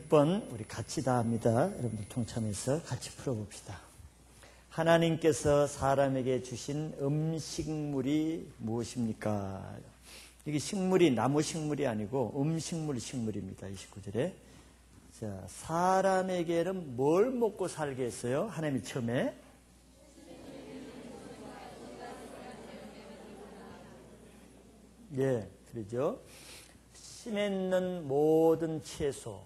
6번 우리 같이 다 합니다. 여러분들 통참해서 같이 풀어봅시다. 하나님께서 사람에게 주신 음식물이 무엇입니까? 이게 식물이 나무 식물이 아니고 식물입니다. 29절에. 자, 사람에게는 뭘 먹고 살게 했어요? 하나님이 처음에. 예, 그러죠. 씨 맺는 모든 채소,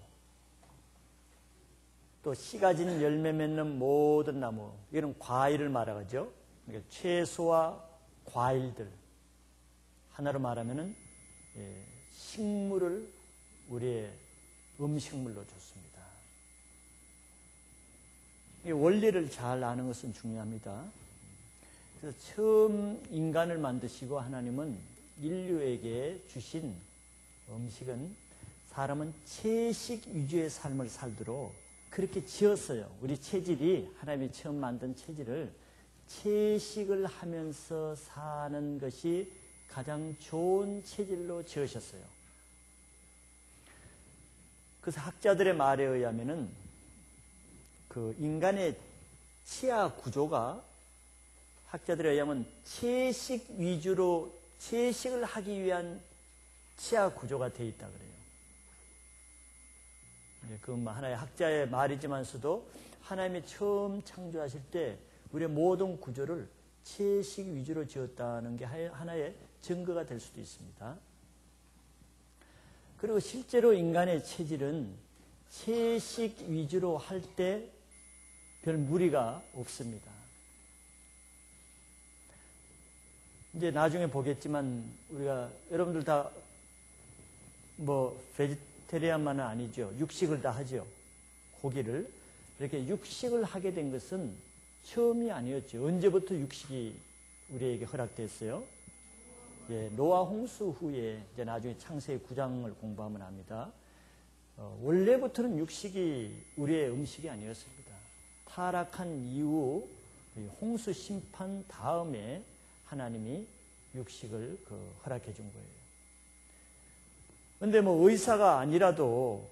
또 씨가 지는 열매 맺는 모든 나무, 이런 과일을 말하죠. 그러니까 채소와 과일들, 하나로 말하면은 식물을 우리의 음식물로 줬습니다. 이 원리를 잘 아는 것은 중요합니다. 그래서 처음 인간을 만드시고 하나님은 인류에게 주신 음식은 사람은 채식 위주의 삶을 살도록 그렇게 지었어요. 우리 체질이 하나님이 처음 만든 체질을 채식을 하면서 사는 것이 가장 좋은 체질로 지으셨어요. 그래서 학자들의 말에 의하면은 그 인간의 치아 구조가 학자들에 의하면 채식 위주로 채식을 하기 위한 치아 구조가 되어 있다 그래요. 그건 하나의 학자의 말이지만서도 하나님이 처음 창조하실 때 우리의 모든 구조를 채식 위주로 지었다는 게 하나의 증거가 될 수도 있습니다. 그리고 실제로 인간의 체질은 채식 위주로 할 때 별 무리가 없습니다. 이제 나중에 보겠지만 우리가 여러분들 다 베지테리안만은 아니죠. 육식을 다 하죠. 고기를. 이렇게 육식을 하게 된 것은 처음이 아니었죠. 언제부터 육식이 우리에게 허락됐어요? 예, 노아 홍수 후에 이제 나중에 창세기 9장을 공부하면 압니다. 원래부터는 육식이 우리의 음식이 아니었습니다. 타락한 이후 홍수 심판 다음에 하나님이 육식을 허락해 준 거예요. 그런데 의사가 아니라도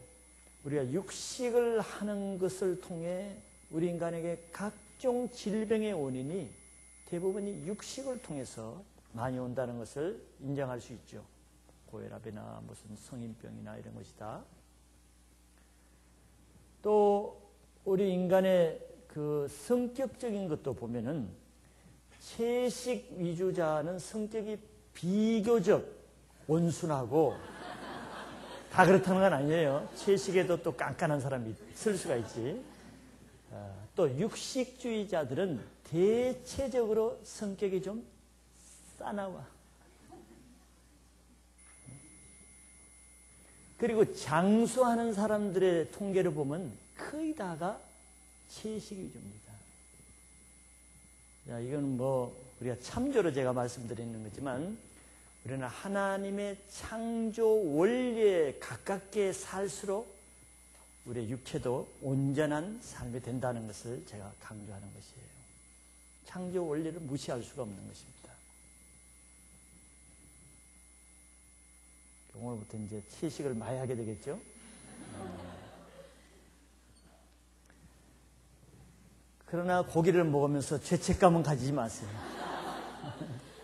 우리가 육식을 하는 것을 통해 우리 인간에게 각종 질병의 원인이 대부분이 육식을 통해서 많이 온다는 것을 인정할 수 있죠. 고혈압이나 무슨 성인병이나 이런 것이다. 또 우리 인간의 그 성격적인 것도 보면은 채식 위주자는 성격이 비교적 온순하고 다 그렇다는 건 아니에요. 채식에도 또 깐깐한 사람이 있을 수가 있지. 또 육식주의자들은 대체적으로 성격이 좀 싸나워. 그리고 장수하는 사람들의 통계를 보면 거의 다가 채식 위주입니다. 이건 우리가 참조로 제가 말씀드리는 거지만 우리는 하나님의 창조 원리에 가깝게 살수록 우리의 육체도 온전한 삶이 된다는 것을 제가 강조하는 것이에요. 창조 원리를 무시할 수가 없는 것입니다. 오늘부터 이제 채식을 많이 하게 되겠죠? 그러나 고기를 먹으면서 죄책감은 가지지 마세요.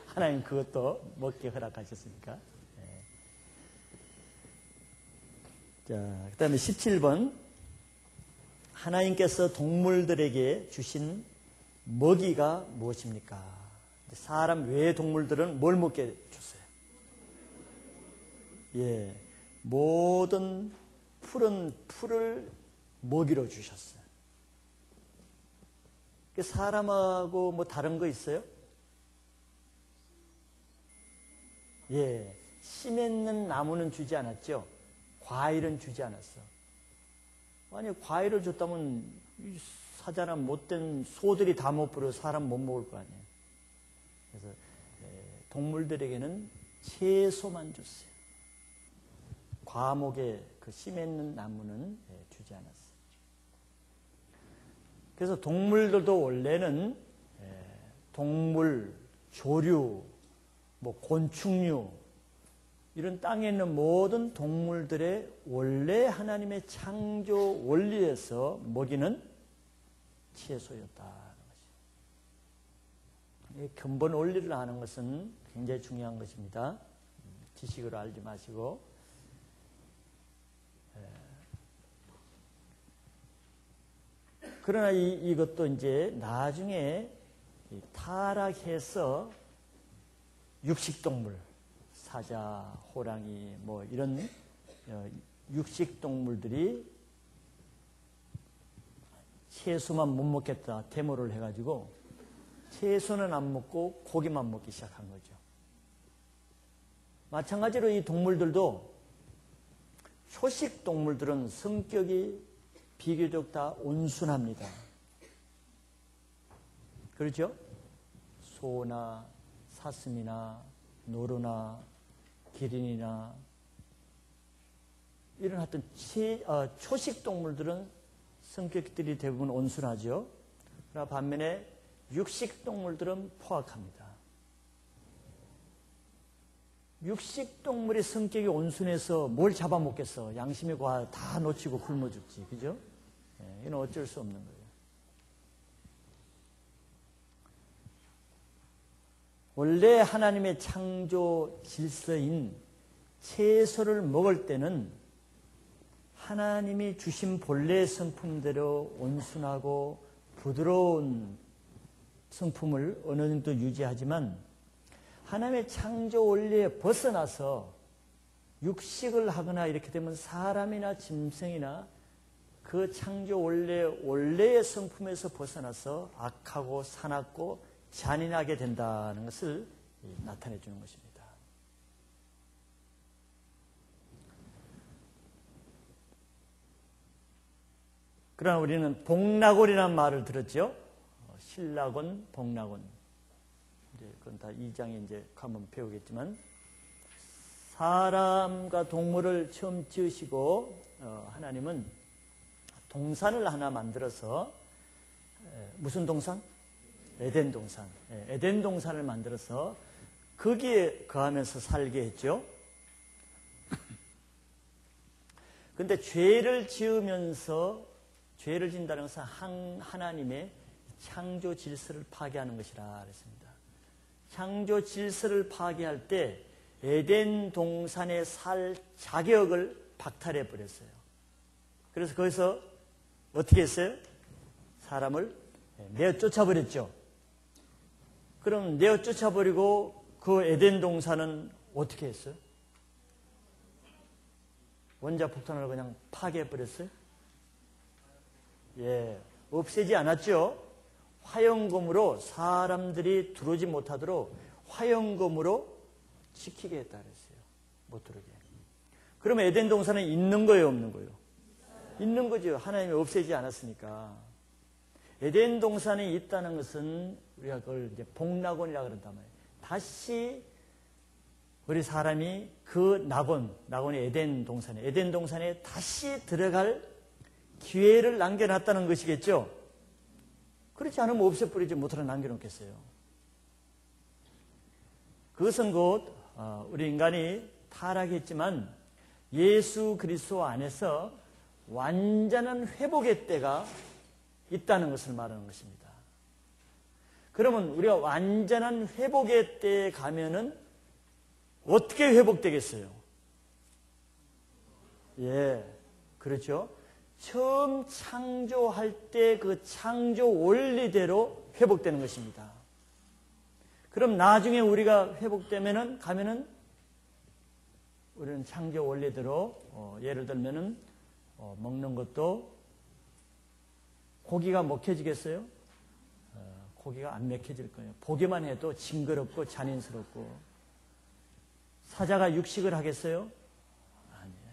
하나님 그것도 먹게 허락하셨으니까. 자, 그 다음에 17번. 하나님께서 동물들에게 주신 먹이가 무엇입니까? 사람 외의 동물들은 뭘 먹게 줬어요? 예, 모든 푸른 풀을 먹이로 주셨어요. 사람하고 다른 거 있어요? 예, 씨 맺는 나무는 주지 않았죠? 과일은 주지 않았어. 아니, 과일을 줬다면 사자나 못된 소들이 다 못 부려 사람 못 먹을 거 아니에요. 그래서 동물들에게는 채소만 줬어요. 과목의 그 씨 맺는 나무는 주지 않았어요. 그래서 동물들도 원래는 동물, 조류, 곤충류 이런 땅에 있는 모든 동물들의 원래 하나님의 창조 원리에서 먹이는 채소였다는 것이죠. 이 근본 원리를 아는 것은 굉장히 중요한 것입니다. 지식으로 알지 마시고. 그러나 이것도 이제 나중에 타락해서 육식동물, 사자, 호랑이 뭐 이런 육식동물들이 채소만 못 먹겠다 데모를 해가지고 채소는 안 먹고 고기만 먹기 시작한 거죠. 마찬가지로 이 동물들도 초식 동물들은 성격이 비교적 다 온순합니다. 그렇죠? 소나 사슴이나 노루나 기린이나 이런 하여튼 초식 동물들은 성격들이 대부분 온순하죠. 그러나 반면에 육식 동물들은 포악합니다. 육식 동물의 성격이 온순해서 뭘 잡아먹겠어. 양심의 과 다 놓치고 굶어 죽지. 그죠? 이건 어쩔 수 없는 거예요. 원래 하나님의 창조 질서인 채소를 먹을 때는 하나님이 주신 본래의 성품대로 온순하고 부드러운 성품을 어느 정도 유지하지만 하나님의 창조 원리에 벗어나서 육식을 하거나 이렇게 되면 사람이나 짐승이나 그 창조 원래의 성품에서 벗어나서 악하고 사납고 잔인하게 된다는 것을 나타내 주는 것입니다. 그러나 우리는 복락원이라는 말을 들었죠. 신락원, 복락원. 이제 그건 다 2장에 이제 가면 배우겠지만 사람과 동물을 처음 지으시고 하나님은 동산을 하나 만들어서 무슨 동산? 에덴 동산. 에덴 동산을 만들어서 거기에 거하면서 살게 했죠. 그런데 죄를 지으면서 죄를 진다는 것은 하나님의 창조 질서를 파괴하는 것이라 그랬습니다. 창조 질서를 파괴할 때 에덴 동산에 살 자격을 박탈해 버렸어요. 그래서 거기서 어떻게 했어요? 사람을 내어 쫓아버렸죠. 그럼 내어 쫓아버리고 그 에덴 동산은 어떻게 했어요? 원자폭탄으로 그냥 파괴해 버렸어요? 예, 없애지 않았죠. 화영검으로 사람들이 들어오지 못하도록 화영검으로 지키게 했다 그랬어요. 못 들어오게. 그러면 에덴 동산은 있는 거예요, 없는 거예요? 있는 거죠. 하나님이 없애지 않았으니까. 에덴 동산이 있다는 것은 우리가 그걸 이제 복락원이라고 그런단 말이에요. 다시 우리 사람이 그 낙원이 에덴 동산에 다시 들어갈 기회를 남겨놨다는 것이겠죠. 그렇지 않으면 없애버리지 못하러 남겨놓겠어요. 그것은 곧 우리 인간이 타락했지만 예수 그리스도 안에서 완전한 회복의 때가 있다는 것을 말하는 것입니다. 그러면 우리가 완전한 회복의 때에 가면은 어떻게 회복되겠어요? 예, 그렇죠. 처음 창조할 때 그 창조 원리대로 회복되는 것입니다. 그럼 나중에 우리가 회복되면은 가면은 우리는 창조 원리대로 예를 들면은 먹는 것도 고기가 먹혀지겠어요? 고기가 안 먹혀질 거예요. 보기만 해도 징그럽고 잔인스럽고. 사자가 육식을 하겠어요? 아니에요.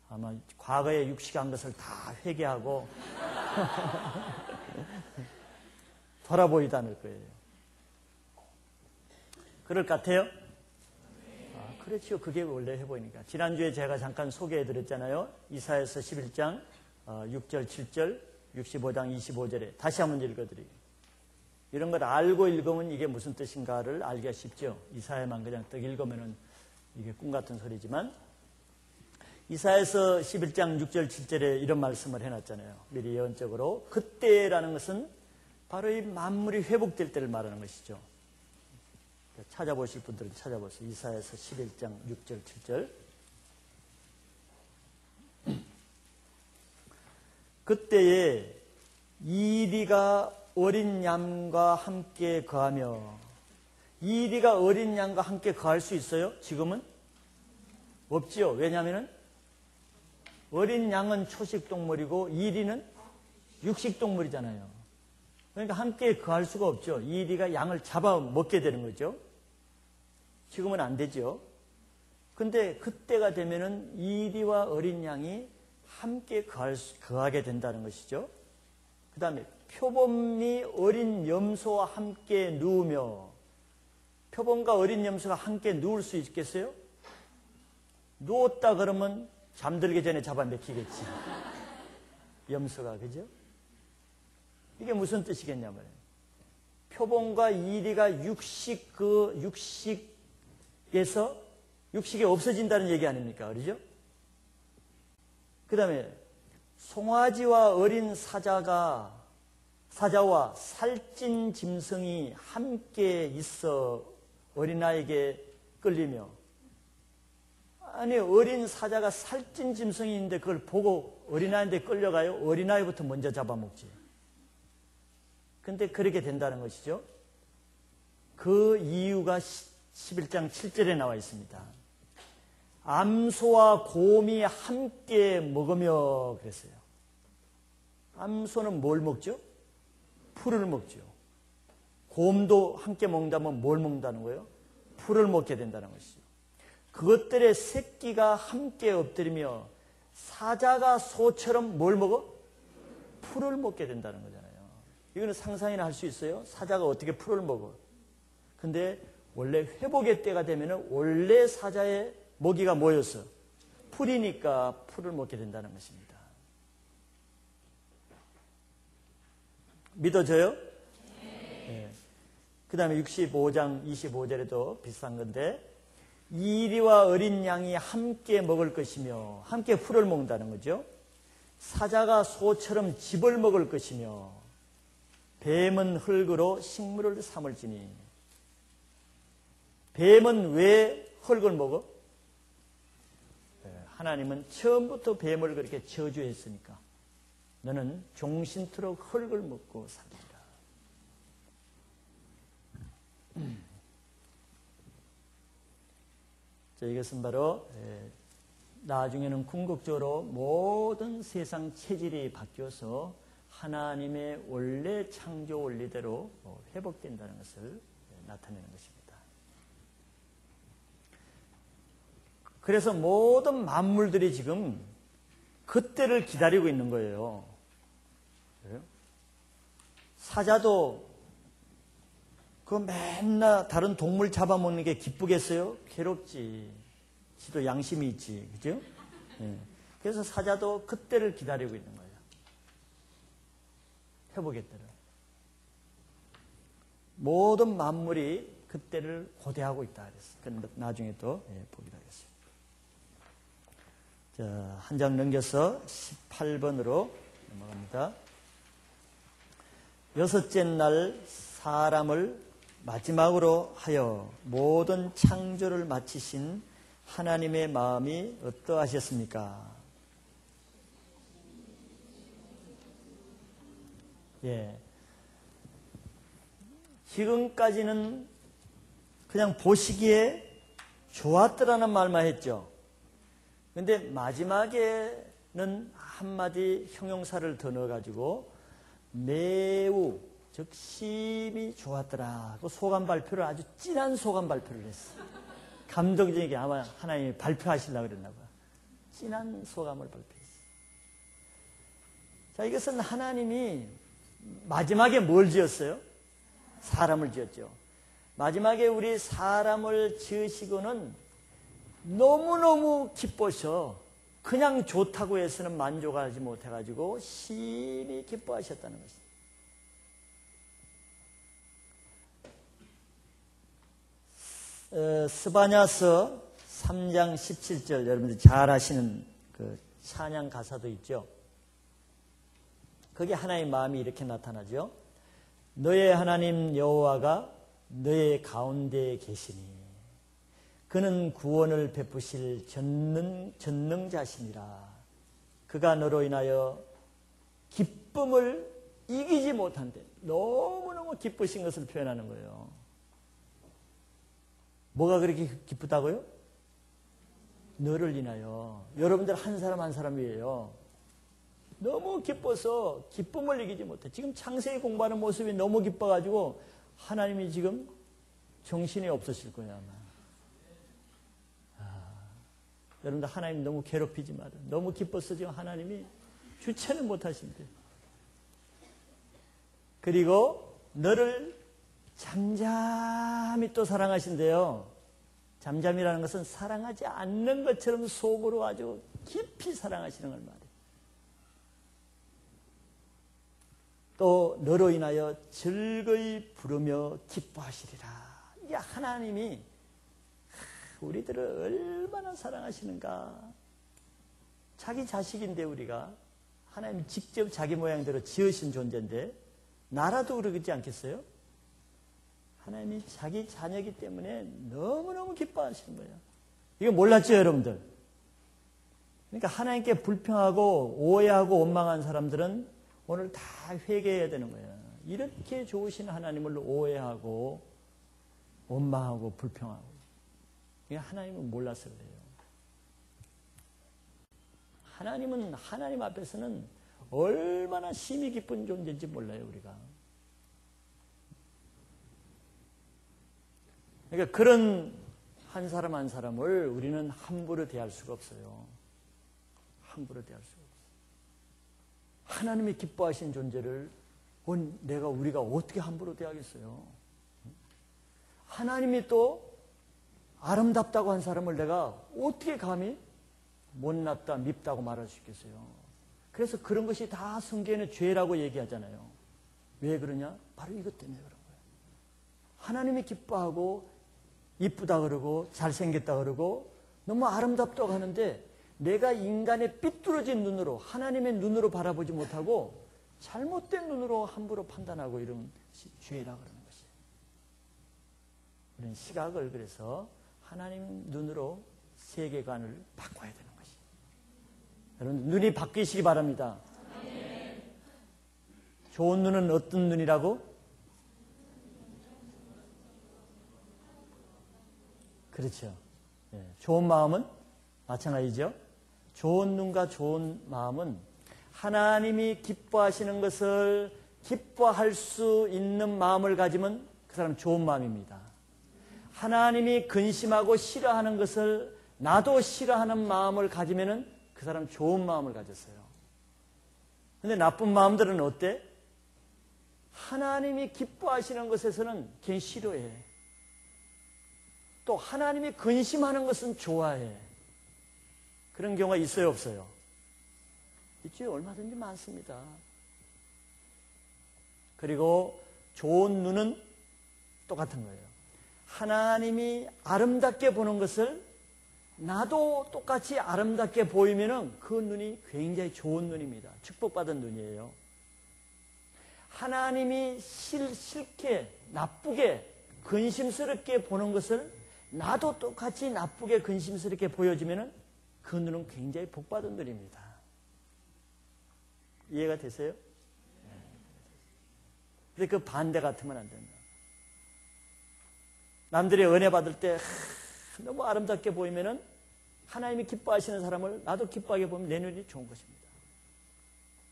아마 과거에 육식한 것을 다 회개하고 돌아보이도 않을 거예요. 그럴 것 같아요? 그렇죠. 그게 원래 해보니까. 지난주에 제가 잠깐 소개해드렸잖아요. 이사야서 11장 6절, 7절, 65장 25절에 다시 한번 읽어드리고. 이런 걸 알고 읽으면 이게 무슨 뜻인가를 알기가 쉽죠. 이사야만 그냥 딱 읽으면은 이게 꿈 같은 소리지만 이사야서 11장 6절 7절에 이런 말씀을 해놨잖아요. 미리 예언적으로 그때라는 것은 바로 이 만물이 회복될 때를 말하는 것이죠. 찾아보실 분들은 찾아보세요. 이사야서 11장 6절 7절. 그때에 이리가 어린 양과 함께 거하며, 이리가 어린 양과 함께 거할 수 있어요? 지금은? 없지요. 왜냐하면 어린 양은 초식동물이고 이리는 육식동물이잖아요. 그러니까 함께 거할 수가 없죠. 이리가 양을 잡아 먹게 되는 거죠. 지금은 안 되죠. 근데 그때가 되면은 이리와 어린 양이 함께 거하게 된다는 것이죠. 그 다음에 표범이 어린 염소와 함께 누우며, 표범과 어린 염소가 함께 누울 수 있겠어요? 누웠다 그러면 잠들기 전에 잡아먹히겠지. 염소가, 그죠? 이게 무슨 뜻이겠냐면, 표범과 이리가 육식에서 육식이 없어진다는 얘기 아닙니까? 그러죠? 그 다음에 송아지와 어린 사자와 살찐 짐승이 함께 있어 어린아이에게 끌리며, 아니 어린 사자가 살찐 짐승이 있는데 그걸 보고 어린아이한테 끌려가요? 어린아이부터 먼저 잡아먹지. 근데 그렇게 된다는 것이죠. 그 이유가 11장 7절에 나와 있습니다. 암소와 곰이 함께 먹으며 그랬어요. 암소는 뭘 먹죠? 풀을 먹죠. 곰도 함께 먹는다면 뭘 먹는다는 거예요? 풀을 먹게 된다는 것이죠. 그것들의 새끼가 함께 엎드리며 사자가 소처럼 뭘 먹어? 풀을 먹게 된다는 거잖아요. 이거는 상상이나 할 수 있어요? 사자가 어떻게 풀을 먹어? 근데 원래 회복의 때가 되면 원래 사자의 먹이가 뭐였어? 풀이니까 풀을 먹게 된다는 것입니다. 믿어져요? 네. 그 다음에 65장 25절에도 비슷한 건데, 이리와 어린 양이 함께 먹을 것이며, 함께 풀을 먹는다는 거죠. 사자가 소처럼 즙을 먹을 것이며, 뱀은 흙으로 식물을 삼을지니. 뱀은 왜 흙을 먹어? 하나님은 처음부터 뱀을 그렇게 저주했으니까 너는 종신토록 흙을 먹고 살리라. 자, 이것은 바로 나중에는 궁극적으로 모든 세상 체질이 바뀌어서 하나님의 원래 창조 원리대로 회복된다는 것을 나타내는 것입니다. 그래서 모든 만물들이 지금 그때를 기다리고 있는 거예요. 그래요? 사자도 그 맨날 다른 동물 잡아먹는 게 기쁘겠어요? 괴롭지. 지도 양심이 있지. 그죠? 네. 그래서 사자도 그때를 기다리고 있는 거예요. 회복의 때를. 모든 만물이 그때를 고대하고 있다 그랬어요. 나중에 또 보기로 하겠습니다. 자, 한 장 넘겨서 18번으로 넘어갑니다. 여섯째 날 사람을 마지막으로 하여 모든 창조를 마치신 하나님의 마음이 어떠하셨습니까? 예. 지금까지는 그냥 보시기에 좋았더라는 말만 했죠. 근데 마지막에는 한마디 형용사를 더 넣어가지고 매우, 즉 심히 좋았더라 그 소감 발표를, 아주 진한 소감 발표를 했어요. 감동적이게 아마 하나님이 발표하시려고 그랬나 봐요. 진한 소감을 발표했어요. 자, 이것은 하나님이 마지막에 뭘 지었어요? 사람을 지었죠. 마지막에 우리 사람을 지으시고는 너무너무 기뻐서 그냥 좋다고 해서는 만족하지 못해가지고 심히 기뻐하셨다는 것입니다. 스바냐서 3장 17절 여러분들 잘 아시는 그 찬양 가사도 있죠. 거기 하나님의 마음이 이렇게 나타나죠. 너의 하나님 여호와가 너의 가운데에 계시니 그는 구원을 베푸실 전능자시니라. 그가 너로 인하여 기쁨을 이기지 못한대. 너무너무 기쁘신 것을 표현하는 거예요. 뭐가 그렇게 기쁘다고요? 너를 인하여. 여러분들 한 사람 한 사람이에요. 너무 기뻐서 기쁨을 이기지 못해. 지금 창세기 공부하는 모습이 너무 기뻐가지고 하나님이 지금 정신이 없으실 거예요, 아마. 여러분들 하나님 너무 괴롭히지 마라. 너무 기뻐서 지금 하나님이 주체를 못하신대. 그리고 너를 잠잠히 또 사랑하신대요. 잠잠이라는 것은 사랑하지 않는 것처럼 속으로 아주 깊이 사랑하시는 걸 말해요. 또 너로 인하여 즐거이 부르며 기뻐하시리라. 이게 하나님이 우리들을 얼마나 사랑하시는가. 자기 자식인데 우리가 하나님 직접 자기 모양대로 지으신 존재인데 나라도 그러지 않겠어요? 하나님이 자기 자녀이기 때문에 너무너무 기뻐하시는 거예요. 이거 몰랐죠, 여러분들? 그러니까 하나님께 불평하고 오해하고 원망한 사람들은 오늘 다 회개해야 되는 거예요. 이렇게 좋으신 하나님을 오해하고 원망하고 불평하고. 하나님은 몰라서 그래요. 하나님은 하나님 앞에서는 얼마나 심히 깊은 존재인지 몰라요, 우리가. 그러니까 그런 한 사람 한 사람을 우리는 함부로 대할 수가 없어요. 함부로 대할 수가 없어요. 하나님이 기뻐하신 존재를 우리가 어떻게 함부로 대하겠어요? 하나님이 또 아름답다고 한 사람을 내가 어떻게 감히 못났다, 밉다고 말할 수 있겠어요? 그래서 그런 것이 다 성경에는 죄라고 얘기하잖아요. 왜 그러냐? 바로 이것 때문에 그런 거예요. 하나님이 기뻐하고 이쁘다 그러고 잘생겼다 그러고 너무 아름답다고 하는데 내가 인간의 삐뚤어진 눈으로 하나님의 눈으로 바라보지 못하고 잘못된 눈으로 함부로 판단하고 이런 것이 죄라 그러는 것이에요. 이런 시각을 그래서 하나님 눈으로 세계관을 바꿔야 되는 것이에요. 여러분 눈이 바뀌시기 바랍니다. 좋은 눈은 어떤 눈이라고? 그렇죠. 예. 좋은 마음은 마찬가지죠. 좋은 눈과 좋은 마음은 하나님이 기뻐하시는 것을 기뻐할 수 있는 마음을 가지면 그 사람 좋은 마음입니다. 하나님이 근심하고 싫어하는 것을 나도 싫어하는 마음을 가지면은 그 사람 좋은 마음을 가졌어요. 근데 나쁜 마음들은 어때? 하나님이 기뻐하시는 것에서는 걔 싫어해. 또 하나님이 근심하는 것은 좋아해. 그런 경우가 있어요, 없어요? 있죠. 얼마든지 많습니다. 그리고 좋은 눈은 똑같은 거예요. 하나님이 아름답게 보는 것을 나도 똑같이 아름답게 보이면은 그 눈이 굉장히 좋은 눈입니다. 축복받은 눈이에요. 하나님이 싫게, 나쁘게, 근심스럽게 보는 것을 나도 똑같이 나쁘게, 근심스럽게 보여지면은 그 눈은 굉장히 복받은 눈입니다. 이해가 되세요? 근데 그 반대 같으면 안 된다. 남들이 은혜 받을 때 너무 아름답게 보이면은 하나님이 기뻐하시는 사람을 나도 기뻐하게 보면 내 눈이 좋은 것입니다.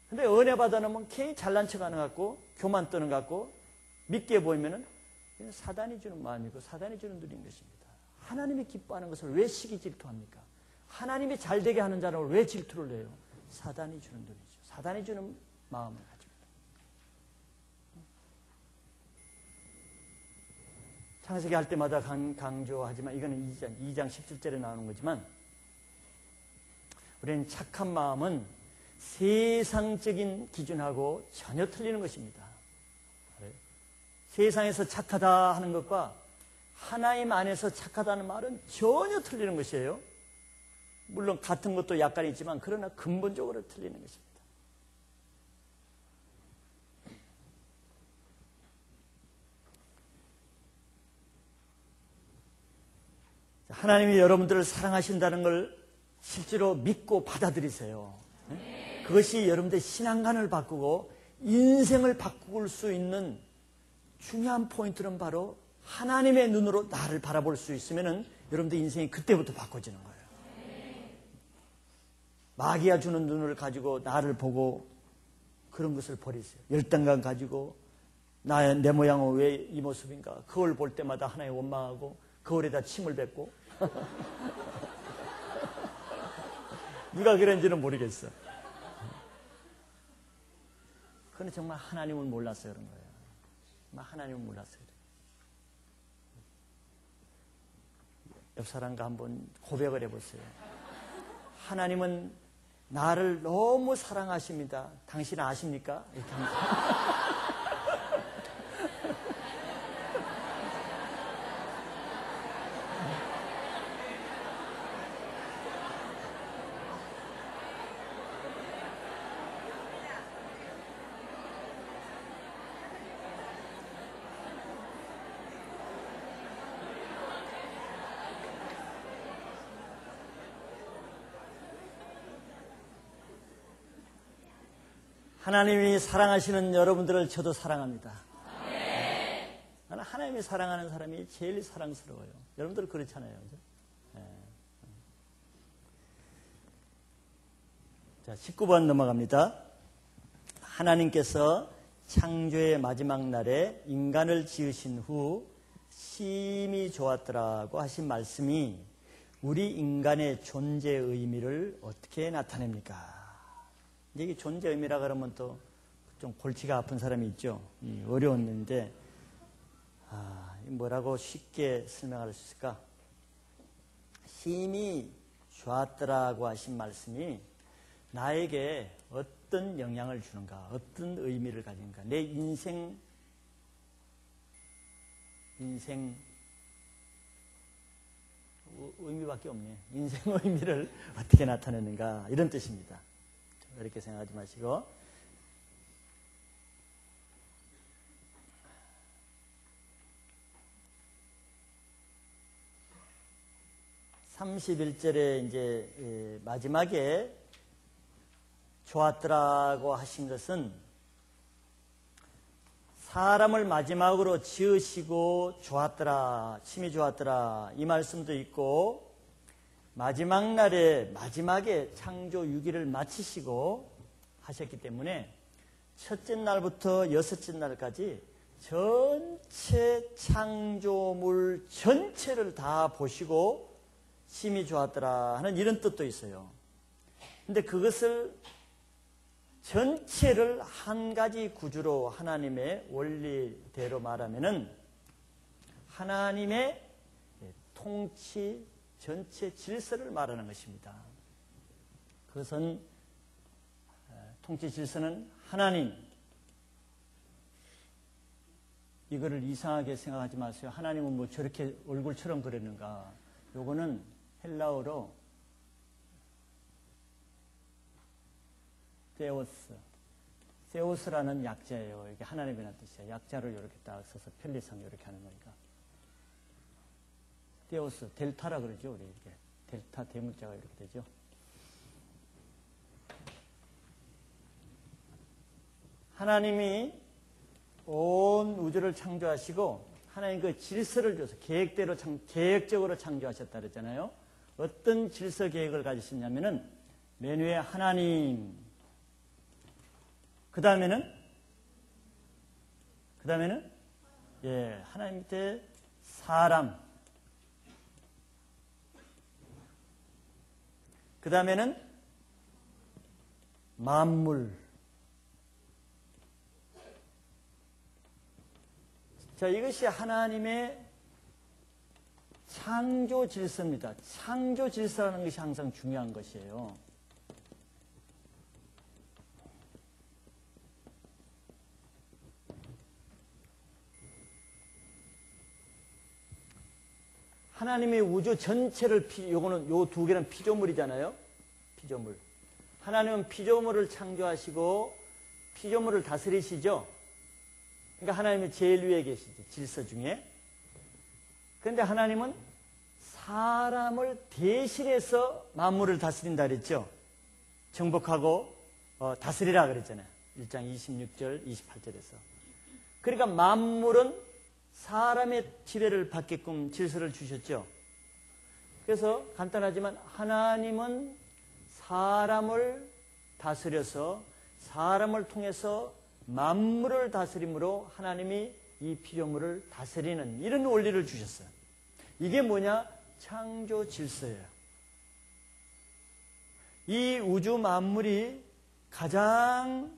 근데 은혜 받아놓으면 괜히 잘난 척하는 것 같고 교만 떠는 것 같고 믿게 보이면은 사단이 주는 마음이고 사단이 주는 눈인 것입니다. 하나님이 기뻐하는 것을 왜 시기 질투합니까? 하나님이 잘되게 하는 자를 왜 질투를 해요? 사단이 주는 눈이죠. 사단이 주는 마음을 가집니다. 창세기 할 때마다 강조하지만 이거는 2장 17절에 나오는 거지만 우리는 착한 마음은 세상적인 기준하고 전혀 틀리는 것입니다. 세상에서 착하다 하는 것과 하나님 안에서 착하다는 말은 전혀 틀리는 것이에요. 물론 같은 것도 약간 있지만 그러나 근본적으로 틀리는 것입니다. 하나님이 여러분들을 사랑하신다는 걸 실제로 믿고 받아들이세요. 그것이 여러분들의 신앙관을 바꾸고 인생을 바꿀 수 있는 중요한 포인트는 바로 하나님의 눈으로 나를 바라볼 수 있으면 여러분들 인생이 그때부터 바꿔지는 거예요. 마귀가 주는 눈을 가지고 나를 보고 그런 것을 버리세요. 열등감 가지고 내 모양은 왜 이 모습인가, 그걸 볼 때마다 하나님 원망하고 거울에다 침을 뱉고 누가 그런지는 모르겠어. 그건 정말 하나님을 몰라서 그런 거예요. 정말 하나님을 몰라서 그래요. 옆 사람과 한번 고백을 해보세요. 하나님은 나를 너무 사랑하십니다. 당신 아십니까? 이렇게 합니다. 하나님이 사랑하시는 여러분들을 저도 사랑합니다. 나는 하나님이 사랑하는 사람이 제일 사랑스러워요. 여러분들 그렇잖아요. 그죠? 네. 자, 19번 넘어갑니다. 하나님께서 창조의 마지막 날에 인간을 지으신 후 심히 좋았더라고 하신 말씀이 우리 인간의 존재 의미를 어떻게 나타냅니까? 이게 존재 의미라 그러면 또 좀 골치가 아픈 사람이 있죠. 어려웠는데 뭐라고 쉽게 설명할 수 있을까? 심히 좋았더라고 하신 말씀이 나에게 어떤 영향을 주는가, 어떤 의미를 가진가, 내 인생 의미밖에 없네. 인생 의미를 어떻게 나타내는가, 이런 뜻입니다. 이렇게 생각하지 마시고 31절에 이제 마지막에 좋았더라고 하신 것은 사람을 마지막으로 지으시고 좋았더라, 심히 좋았더라, 이 말씀도 있고, 마지막 날에 마지막에 창조 6일을 마치시고 하셨기 때문에 첫째 날부터 여섯째 날까지 전체 창조물 전체를 다 보시고 심히 좋았더라 하는 이런 뜻도 있어요. 근데 그것을 전체를 한 가지 구주로 하나님의 원리대로 말하면은 하나님의 통치 전체 질서를 말하는 것입니다. 그것은 통치 질서는 하나님, 이거를 이상하게 생각하지 마세요. 하나님은 뭐 저렇게 얼굴처럼 그랬는가. 요거는 헬라어로 세오스라는 약자예요. 이게 하나님이라는 뜻이에요. 약자를 이렇게 딱 써서 편리상 이렇게 하는 거니까. 세오스, 델타라 그러죠. 우리 이렇게 델타 대문자가 이렇게 되죠. 하나님이 온 우주를 창조하시고 하나님 그 질서를 줘서 계획적으로 창조하셨다 그랬잖아요. 어떤 질서 계획을 가지셨냐면은 맨 위에 하나님, 그 다음에는 하나님 밑에 사람, 그 다음에는 만물. 자, 이것이 하나님의 창조 질서입니다. 창조 질서라는 것이 항상 중요한 것이에요. 하나님의 우주 전체를 요거는 요 두 개는 피조물이잖아요. 피조물. 하나님은 피조물을 창조하시고 피조물을 다스리시죠. 그러니까 하나님이 제일 위에 계시죠. 질서 중에. 그런데 하나님은 사람을 대신해서 만물을 다스린다 그랬죠. 정복하고 다스리라 그랬잖아요. 1장 26절, 28절에서. 그러니까 만물은 사람의 지배를 받게끔 질서를 주셨죠. 그래서 간단하지만 하나님은 사람을 다스려서 사람을 통해서 만물을 다스림으로 하나님이 이 피조물을 다스리는 이런 원리를 주셨어요. 이게 뭐냐? 창조 질서예요. 이 우주 만물이 가장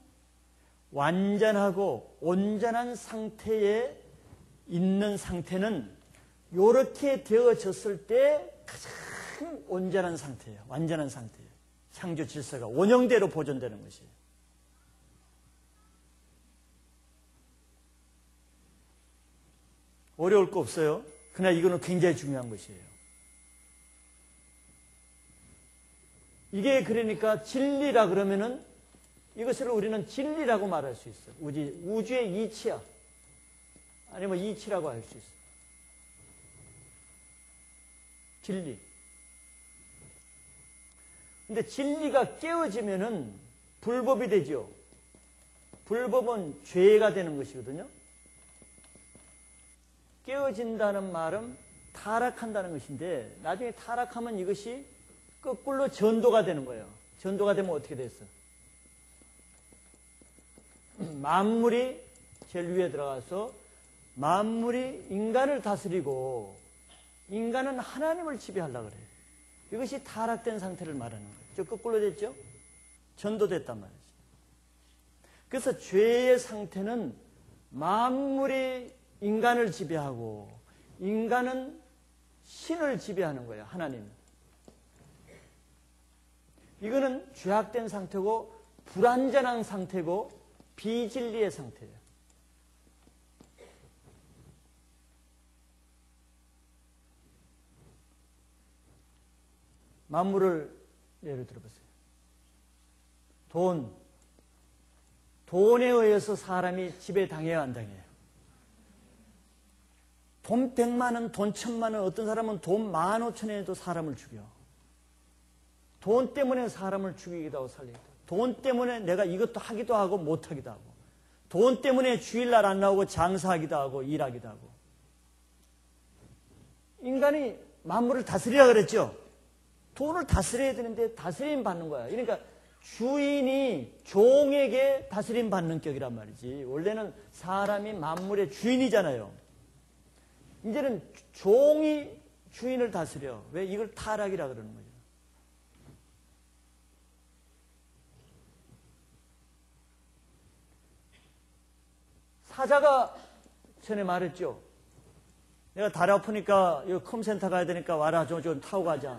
완전하고 온전한 상태에 있는 상태는 이렇게 되어졌을 때 가장 온전한 상태예요. 완전한 상태예요. 창조 질서가 원형대로 보존되는 것이에요. 어려울 거 없어요. 그러나 이거는 굉장히 중요한 것이에요. 이게 그러니까 진리라 그러면은 이것을 우리는 진리라고 말할 수 있어요. 우주의 이치야. 아니면 이치라고 할 수 있어요. 진리. 근데 진리가 깨어지면은 불법이 되죠. 불법은 죄가 되는 것이거든요. 깨어진다는 말은 타락한다는 것인데 나중에 타락하면 이것이 거꾸로 전도가 되는 거예요. 전도가 되면 어떻게 됐어? 만물이 제일 위에 들어가서 만물이 인간을 다스리고 인간은 하나님을 지배하려고 그래요. 이것이 타락된 상태를 말하는 거예요. 저 거꾸로 됐죠? 전도됐단 말이죠. 그래서 죄의 상태는 만물이 인간을 지배하고 인간은 신을 지배하는 거예요. 하나님. 이거는 죄악된 상태고 불완전한 상태고 비진리의 상태예요. 만물을 예를 들어보세요. 돈에 의해서 사람이 지배당해야 안 당해요. 돈 100만 원, 돈 1000만 원, 어떤 사람은 돈 15,000원에도 사람을 죽여. 돈 때문에 사람을 죽이기도 하고 살리기도 하고. 돈 때문에 내가 이것도 하기도 하고 못하기도 하고. 돈 때문에 주일날 안 나오고 장사하기도 하고 일하기도 하고. 인간이 만물을 다스리라 그랬죠. 돈을 다스려야 되는데 다스림 받는 거야. 그러니까 주인이 종에게 다스림 받는 격이란 말이지. 원래는 사람이 만물의 주인이잖아요. 이제는 종이 주인을 다스려. 왜? 이걸 타락이라 그러는 거죠. 사자가 전에 말했죠. 내가 다리 아프니까 이거 컴센터 가야 되니까 와라. 좀 타고 가자.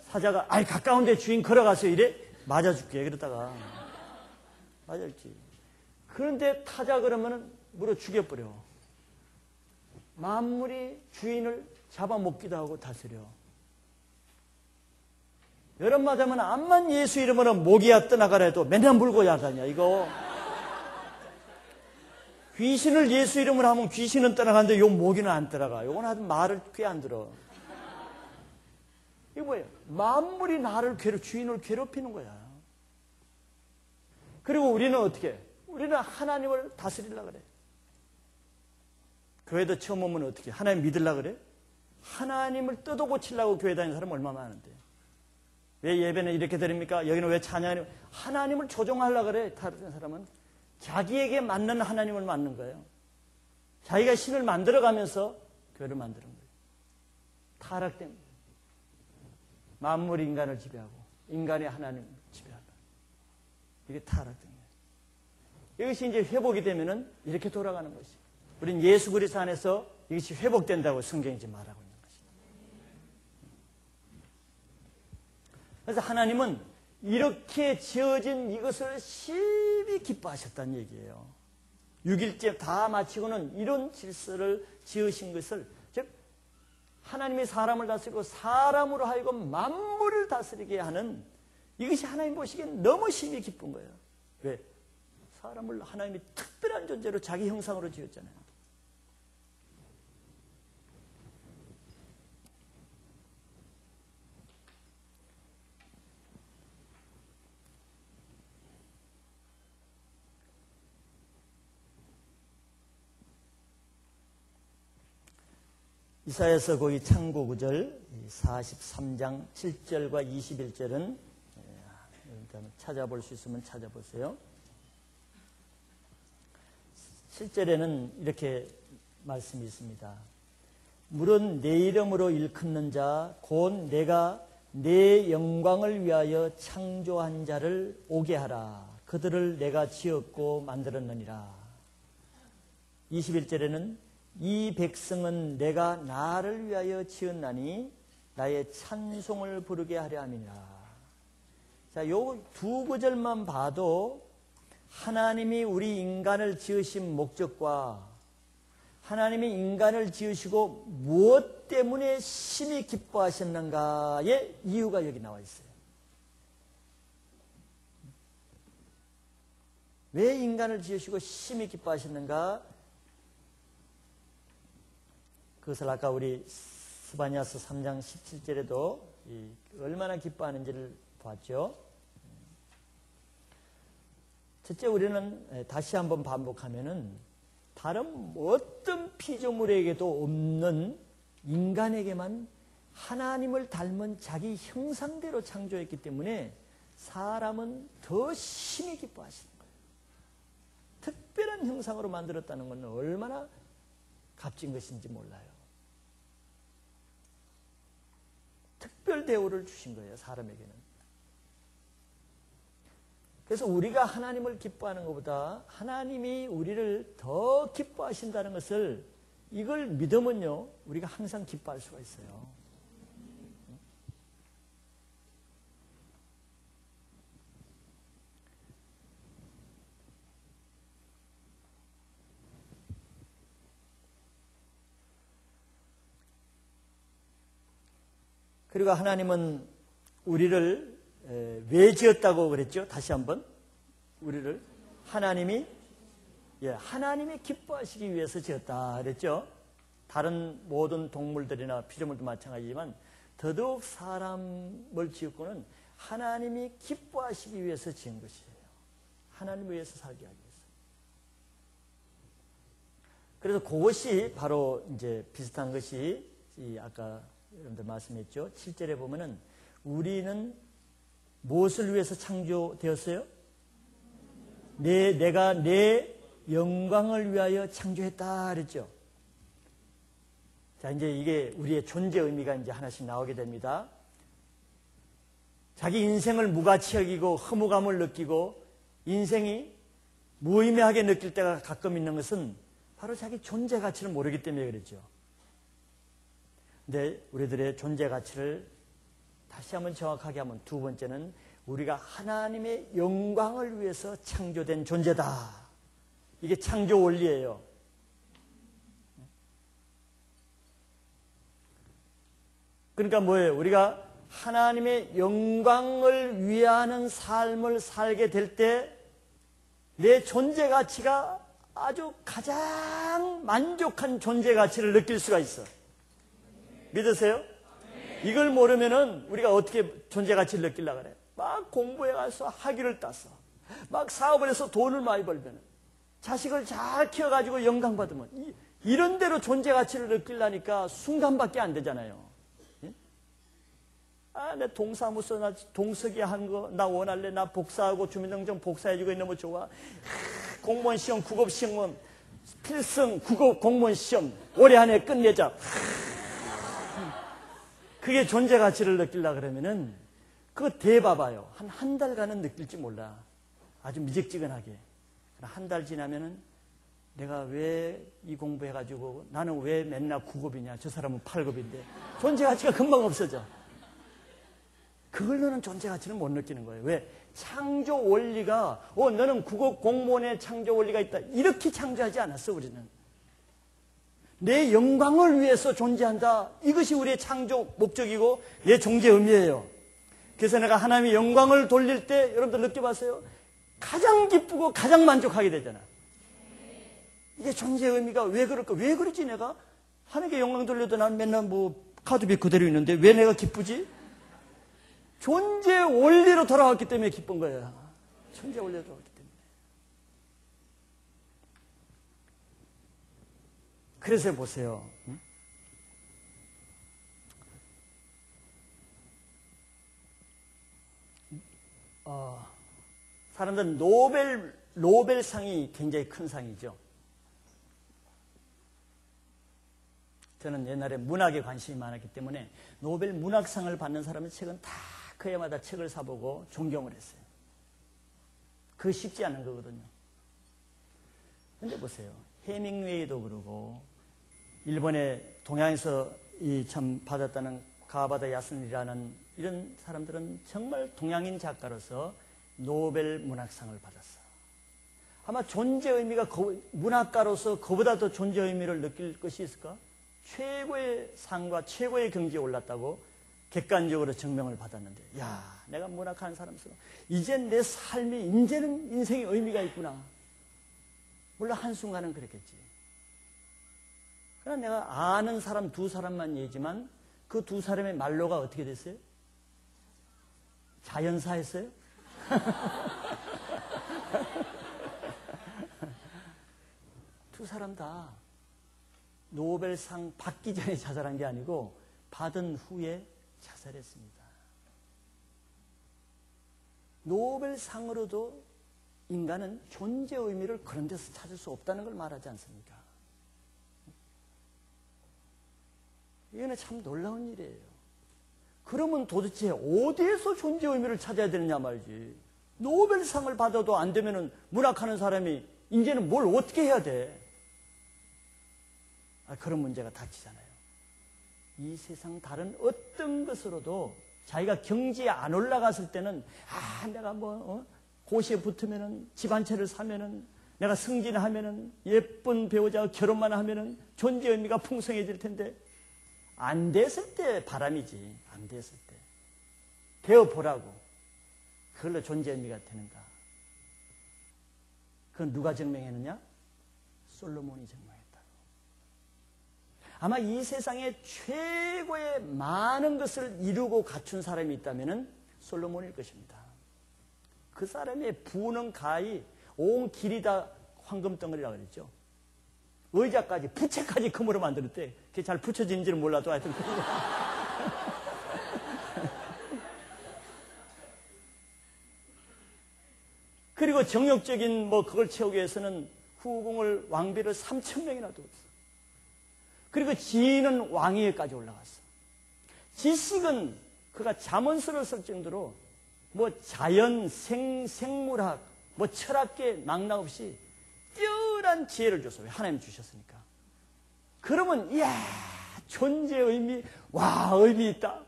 사자가 아이 가까운데 주인 걸어가서 이래? 맞아줄게. 그러다가 맞았지. 그런데 타자 그러면은 물어 죽여버려. 만물이 주인을 잡아먹기도 하고 다스려. 여름 맞으면 암만 예수 이름으로 모기야 떠나가라 해도 맨날 물고 야다냐 이거. 귀신을 예수 이름으로 하면 귀신은 떠나가는데 요 모기는 안 떠나가. 요건 아주 말을 꽤 안 들어. 이거 뭐예요? 만물이 나를 주인을 괴롭히는 거야. 그리고 우리는 어떻게 해? 우리는 하나님을 다스리려고 그래. 교회도 처음 오면 어떻게 해? 하나님 믿으려고 그래? 하나님을 뜯어고치려고 교회 다니는 사람 얼마나 많은데. 왜 예배는 이렇게 드립니까? 여기는 왜 찬양하냐? 하나님을 조종하려고 그래. 다른 사람은 자기에게 맞는 하나님을 만든 거예요. 자기가 신을 만들어가면서 교회를 만드는 거예요. 타락된 거예요. 만물이 인간을 지배하고 인간이 하나님을 지배한다. 이게 타락된 거예요. 이것이 이제 회복이 되면은 이렇게 돌아가는 것이. 우린 예수 그리스도 안에서 이것이 회복된다고 성경이 지금 말하고 있는 것입니다. 그래서 하나님은 이렇게 지어진 이것을 심히 기뻐하셨다는 얘기예요. 6일째 다 마치고는 이런 질서를 지으신 것을, 즉 하나님이 사람을 다스리고 사람으로 하여금 만물을 다스리게 하는 이것이 하나님 보시기엔 너무 심히 기쁜 거예요. 왜? 사람을 하나님이 특별한 존재로 자기 형상으로 지었잖아요. 이사야서 거기 창고 9절 43장 7절과 21절은 찾아볼 수 있으면 찾아보세요. 7절에는 이렇게 말씀이 있습니다. 물은 내 이름으로 일컫는 자 곧 내가 내 영광을 위하여 창조한 자를 오게 하라. 그들을 내가 지었고 만들었느니라. 21절에는 이 백성은 내가 나를 위하여 지었나니 나의 찬송을 부르게 하려 함이니라. 자, 요 두 구절만 봐도 하나님이 우리 인간을 지으신 목적과 하나님이 인간을 지으시고 무엇 때문에 심히 기뻐하셨는가의 이유가 여기 나와 있어요. 왜 인간을 지으시고 심히 기뻐하셨는가? 그것을 아까 우리 스바냐서 3장 17절에도 얼마나 기뻐하는지를 봤죠. 첫째, 우리는 다시 한번 반복하면은 다른 어떤 피조물에게도 없는 인간에게만 하나님을 닮은 자기 형상대로 창조했기 때문에 사람은 더 심히 기뻐하시는 거예요. 특별한 형상으로 만들었다는 것은 얼마나 값진 것인지 몰라요. 특별 대우를 주신 거예요, 사람에게는. 그래서 우리가 하나님을 기뻐하는 것보다 하나님이 우리를 더 기뻐하신다는 것을 이걸 믿으면요, 우리가 항상 기뻐할 수가 있어요. 그리고 하나님은 우리를 왜 지었다고 그랬죠? 다시 한번 우리를 하나님이 기뻐하시기 위해서 지었다 그랬죠? 다른 모든 동물들이나 피조물도 마찬가지지만 더더욱 사람을 지었고는 하나님이 기뻐하시기 위해서 지은 것이에요. 하나님을 위해서 살게 하기 위해서. 그래서 그것이 바로 이제 비슷한 것이 아까 여러분들 말씀했죠. 7절에 보면은 우리는 무엇을 위해서 창조되었어요? 내가 내 영광을 위하여 창조했다 그랬죠. 자, 이제 이게 우리의 존재 의미가 이제 하나씩 나오게 됩니다. 자기 인생을 무가치 여기고 허무감을 느끼고 인생이 무의미하게 느낄 때가 가끔 있는 것은 바로 자기 존재 가치를 모르기 때문에 그랬죠. 근데 우리들의 존재 가치를 다시 한번 정확하게 하면 두 번째는 우리가 하나님의 영광을 위해서 창조된 존재다. 이게 창조 원리예요. 그러니까 뭐예요? 우리가 하나님의 영광을 위하는 삶을 살게 될 때 내 존재 가치가 아주 가장 만족한 존재 가치를 느낄 수가 있어. 믿으세요? 이걸 모르면은 우리가 어떻게 존재 가치를 느끼려고 그래? 막 공부해 가서 학위를 땄어. 막 사업을 해서 돈을 많이 벌면 자식을 잘 키워가지고 영광 받으면 이런 대로 존재 가치를 느끼려니까 순간밖에 안 되잖아요. 예? 내 동사무소 나 동석이 한 거 나 원할래. 나 복사하고 주민등록 복사해주고 있는 거 좋아. 공무원 시험 국업 시험 필승 국업 공무원 시험 올해 안에 끝내자. 그게 존재 가치를 느끼려고 그러면은 그거 대봐봐요. 한 달간은 느낄지 몰라. 아주 미적지근하게. 한 달 지나면은 내가 왜 이 공부해가지고 나는 왜 맨날 9급이냐. 저 사람은 8급인데. 존재 가치가 금방 없어져. 그걸로는 존재 가치는 못 느끼는 거예요. 왜? 창조 원리가 너는 9급 공무원의 창조 원리가 있다. 이렇게 창조하지 않았어 우리는. 내 영광을 위해서 존재한다. 이것이 우리의 창조 목적이고 내 존재 의미예요. 그래서 내가 하나님의 영광을 돌릴 때 여러분들 느껴봤어요? 가장 기쁘고 가장 만족하게 되잖아. 이게 존재 의미가 왜 그럴까? 왜 그러지 내가? 하나님께 영광 돌려도 난 맨날 뭐 카드비 그대로 있는데 왜 내가 기쁘지? 존재 원리로 돌아왔기 때문에 기쁜 거야. 존재 원리로 돌아왔기 때문에. 그래서 보세요. 사람들은 노벨상이 굉장히 큰 상이죠. 저는 옛날에 문학에 관심이 많았기 때문에 노벨 문학상을 받는 사람의 책은 다 그 해마다 책을 사보고 존경을 했어요. 그거 쉽지 않은 거거든요. 근데 보세요. 해밍웨이도 그러고 일본의 동양에서 참 받았다는 가와바다 야스니라는 이런 사람들은 정말 동양인 작가로서 노벨 문학상을 받았어요. 아마 존재 의미가 문학가로서 그보다 더 존재 의미를 느낄 것이 있을까? 최고의 상과 최고의 경지에 올랐다고 객관적으로 증명을 받았는데, 야, 내가 문학하는 사람으로서 이제 내 삶이 이제는 인생의 의미가 있구나. 물론 한순간은 그랬겠지. 그러나 내가 아는 사람 두 사람만 얘기지만 그 두 사람의 말로가 어떻게 됐어요? 자연사했어요? 두 사람 다 노벨상 받기 전에 자살한 게 아니고 받은 후에 자살했습니다. 노벨상으로도 인간은 존재 의미를 그런 데서 찾을 수 없다는 걸 말하지 않습니까? 이거는 참 놀라운 일이에요. 그러면 도대체 어디에서 존재 의미를 찾아야 되느냐 말이지. 노벨상을 받아도 안 되면은 문학하는 사람이 이제는 뭘 어떻게 해야 돼? 그런 문제가 닥치잖아요. 이 세상 다른 어떤 것으로도 자기가 경지에 안 올라갔을 때는 내가 고시에 붙으면은 집 한 채를 사면은 내가 승진하면은 예쁜 배우자와 결혼만 하면은 존재 의미가 풍성해질 텐데 안 됐을 때 바람이지. 안 됐을 때 되어 보라고. 그걸로 존재 의미가 되는가? 그건 누가 증명했느냐? 솔로몬이 증명했다. 아마 이 세상에 최고의 많은 것을 이루고 갖춘 사람이 있다면 솔로몬일 것입니다. 그 사람의 부는 가히 온 길이 다 황금덩어리라고 그랬죠. 의자까지, 부채까지 금으로 만들었대. 그게 잘 붙여지는지는 몰라도 하여튼. 그리고 정욕적인 그걸 채우기 위해서는 후궁을, 왕비를 3,000명이나 두었어. 그리고 지인은 왕위에까지 올라갔어. 지식은 그가 자문서를 정도로 자연, 생물학, 철학계 낙락 없이 뛰어난 지혜를 줬어. 왜? 하나님 주셨으니까. 그러면 이야, 존재 의미, 와, 의미 있다.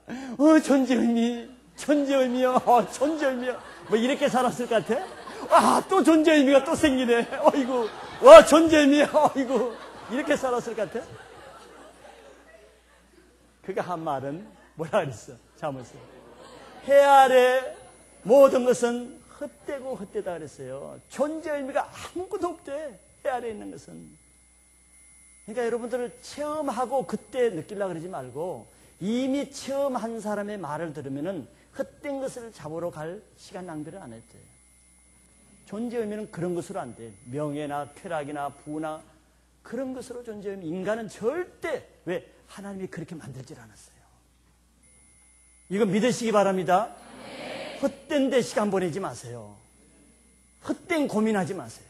존재 의미, 존재 의미요, 존재 의미요. 이렇게 살았을 것 같아? 또 존재 의미가 또 생기네. 어이구, 와, 존재 의미, 어이구, 이렇게 살았을 것 같아? 그가 한 말은 뭐라 그랬어? 자문서. 해 아래 모든 것은 헛되고 헛되다 그랬어요. 존재 의미가 아무것도 없대. 해 아래 있는 것은. 그러니까 여러분들을 체험하고 그때 느끼려고 그러지 말고 이미 체험한 사람의 말을 들으면은 헛된 것을 잡으러 갈 시간 낭비를 안 했대. 존재 의미는 그런 것으로 안 돼. 명예나 쾌락이나 부나 그런 것으로 존재 의미. 인간은 절대 왜? 하나님이 그렇게 만들질 않았어요. 이거 믿으시기 바랍니다. 네. 헛된 데 시간 보내지 마세요. 헛된 고민하지 마세요.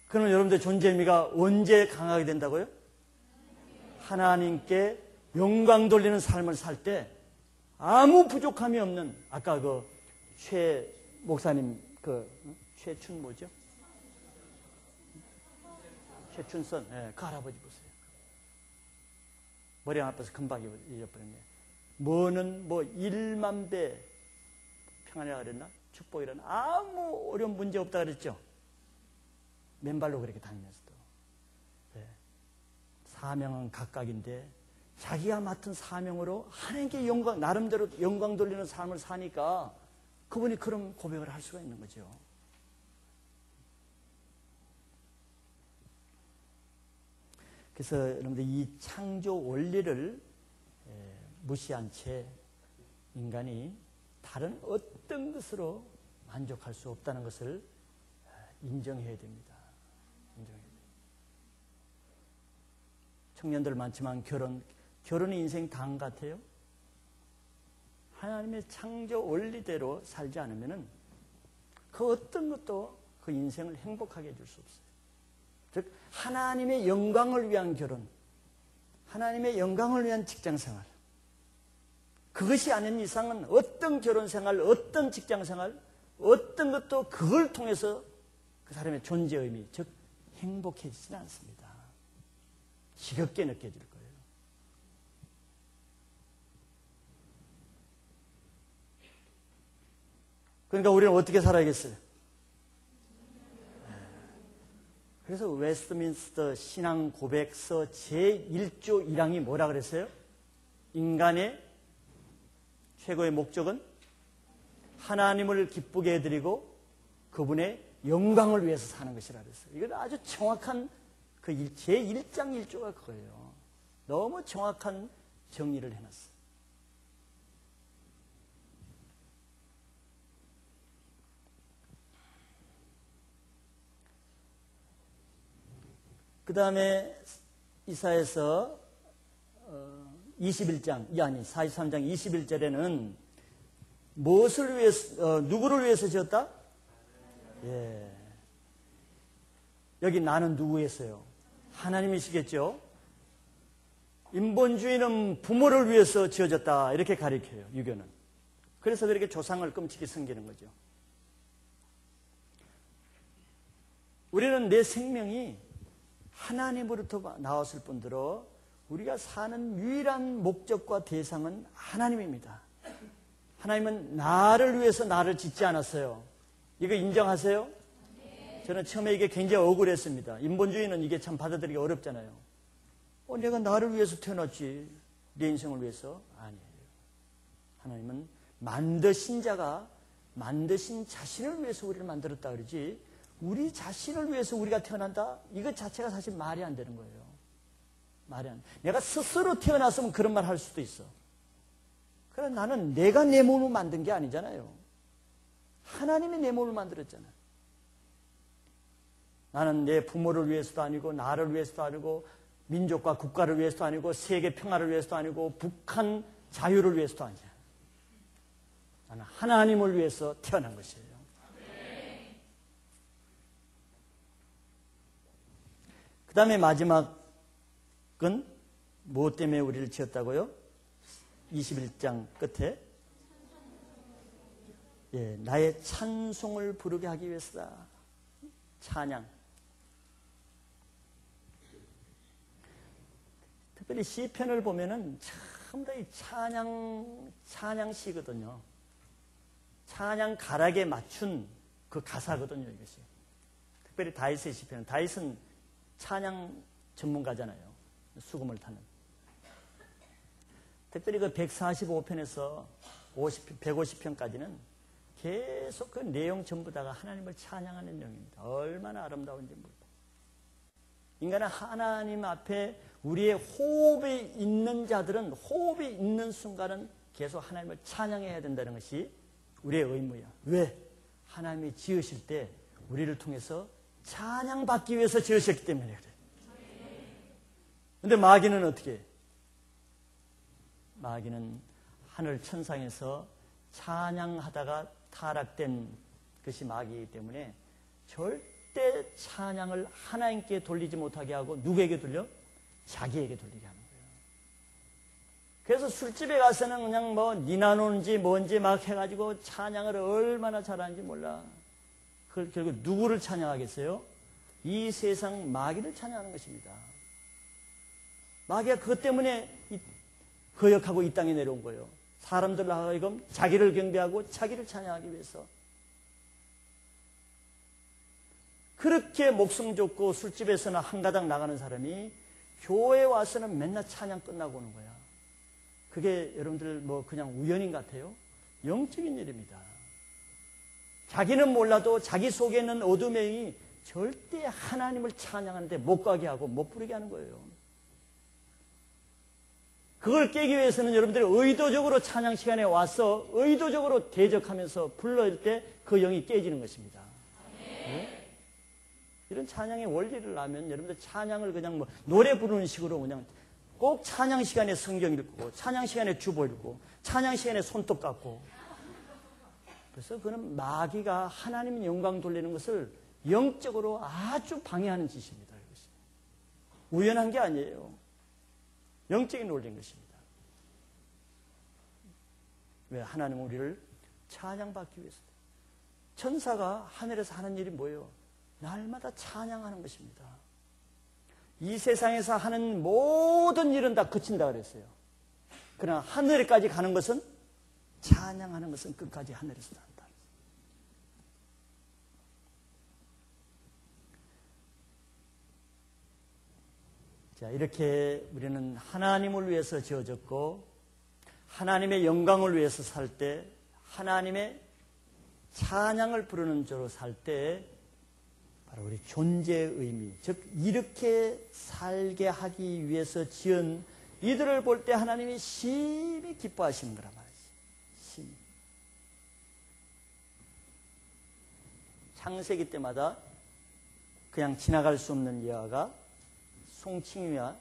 그러면 여러분들 존재 의미가 언제 강하게 된다고요? 하나님께 영광 돌리는 삶을 살 때 아무 부족함이 없는, 아까 최 목사님 최춘 뭐죠? 최춘선, 그 할아버지 보세요. 머리 아파서 금방 잊어버렸네. 뭐는 1만 배 평안이라 그랬나? 축복이라나? 아무 어려운 문제 없다 그랬죠? 맨발로 그렇게 다니면서도. 사명은 각각인데 자기가 맡은 사명으로 하나님께 영광, 나름대로 영광 돌리는 삶을 사니까 그분이 그런 고백을 할 수가 있는 거죠. 그래서 여러분들 이 창조 원리를 무시한 채 인간이 다른 어떤 것으로 만족할 수 없다는 것을 인정해야 됩니다. 인정해야 됩니다. 청년들 많지만 결혼이 인생 당 같아요. 하나님의 창조 원리대로 살지 않으면은 그 어떤 것도 그 인생을 행복하게 해줄 수 없어요. 즉 하나님의 영광을 위한 결혼, 하나님의 영광을 위한 직장생활, 그것이 아닌 이상은 어떤 결혼생활, 어떤 직장생활, 어떤 것도 그걸 통해서 그 사람의 존재 의미, 즉 행복해지지는 않습니다. 지겹게 느껴질 거예요. 그러니까 우리는 어떻게 살아야겠어요? 그래서 웨스트민스터 신앙 고백서 제1조 1항이 뭐라 그랬어요? 인간의 최고의 목적은 하나님을 기쁘게 해드리고 그분의 영광을 위해서 사는 것이라 그랬어요. 이건 아주 정확한 그 제1장 1조가 그거예요. 너무 정확한 정리를 해놨어요. 그 다음에 이사야서 21장, 43장 21절에는 무엇을 위해서, 누구를 위해서 지었다? 예. 여기 나는 누구였어요? 하나님이시겠죠? 인본주의는 부모를 위해서 지어졌다. 이렇게 가리켜요, 유교는. 그래서 그렇게 조상을 끔찍이 섬기는 거죠. 우리는 내 생명이 하나님으로부터 나왔을 뿐더러 우리가 사는 유일한 목적과 대상은 하나님입니다. 하나님은 나를 위해서 나를 짓지 않았어요. 이거 인정하세요? 저는 처음에 이게 굉장히 억울했습니다. 인본주의는 이게 참 받아들이기 어렵잖아요. 내가 나를 위해서 태어났지. 내 인생을 위해서? 아니에요. 하나님은 만드신 자가 만드신 자신을 위해서 우리를 만들었다 그러지, 우리 자신을 위해서 우리가 태어난다? 이것 자체가 사실 말이 안 되는 거예요. 말이 안 돼. 내가 스스로 태어났으면 그런 말 할 수도 있어. 그러나 나는 내가 내 몸을 만든 게 아니잖아요. 하나님이 내 몸을 만들었잖아요. 나는 내 부모를 위해서도 아니고, 나를 위해서도 아니고, 민족과 국가를 위해서도 아니고, 세계 평화를 위해서도 아니고, 북한 자유를 위해서도 아니야. 나는 하나님을 위해서 태어난 것이에요. 그 다음에 마지막은 무엇 때문에 우리를 지었다고요? 21장 끝에 나의 찬송을 부르게 하기 위해서다. 찬양. 특별히 시편을 보면은 참 더 이 찬양시거든요. 찬양 가락에 맞춘 그 가사거든요, 이것이. 특별히 다윗의 시편. 다윗은 찬양 전문가잖아요. 수금을 타는. 특별히 그 145편에서 150편까지는 계속 그 내용 전부 다가 하나님을 찬양하는 내용입니다. 얼마나 아름다운지 모릅니다. 인간은 하나님 앞에 우리의 호흡이 있는 자들은, 호흡이 있는 순간은 계속 하나님을 찬양해야 된다는 것이 우리의 의무야. 왜? 하나님이 지으실 때 우리를 통해서 찬양받기 위해서 지으셨기 때문에 그래. 근데 마귀는 어떻게 해? 마귀는 하늘 천상에서 찬양하다가 타락된 것이 마귀이기 때문에 절대 찬양을 하나님께 돌리지 못하게 하고, 누구에게 돌려? 자기에게 돌리게 하는 거예요. 그래서 술집에 가서는 그냥 뭐 니나노인지 뭔지 막 해가지고 찬양을 얼마나 잘하는지 몰라. 그걸 결국 누구를 찬양하겠어요? 이 세상 마귀를 찬양하는 것입니다. 마귀가 그것 때문에 거역하고 이 땅에 내려온 거예요. 사람들로 하여금 자기를 경배하고 자기를 찬양하기 위해서. 그렇게 목숨 좋고 술집에서나 한 가닥 나가는 사람이 교회에 와서는 맨날 찬양 끝나고 오는 거야. 그게 여러분들 뭐 그냥 우연인 것 같아요? 영적인 일입니다. 자기는 몰라도 자기 속에 있는 어둠의 영이 절대 하나님을 찬양하는데 못 가게 하고 못 부르게 하는 거예요. 그걸 깨기 위해서는 여러분들이 의도적으로 찬양 시간에 와서 의도적으로 대적하면서 불러일 때 그 영이 깨지는 것입니다. 네? 이런 찬양의 원리를 알면 여러분들 찬양을 그냥 뭐 노래 부르는 식으로 그냥 꼭 찬양 시간에 성경 읽고 찬양 시간에 주보 읽고 찬양 시간에 손톱 깎고 그래서 그는 마귀가 하나님 영광 돌리는 것을 영적으로 아주 방해하는 짓입니다. 이것이. 우연한 게 아니에요. 영적인 논리인 것입니다. 왜? 하나님은 우리를 찬양받기 위해서. 천사가 하늘에서 하는 일이 뭐예요? 날마다 찬양하는 것입니다. 이 세상에서 하는 모든 일은 다 그친다 그랬어요. 그러나 하늘에까지 가는 것은 찬양하는 것은 끝까지 하늘에서 한다. 자, 이렇게 우리는 하나님을 위해서 지어졌고 하나님의 영광을 위해서 살 때 하나님의 찬양을 부르는 자로 살 때 바로 우리 존재의 의미, 즉 이렇게 살게 하기 위해서 지은 이들을 볼 때 하나님이 심히 기뻐하시는 거란 말이지. 심히. 창세기 때마다 그냥 지나갈 수 없는 예화가 송칭유와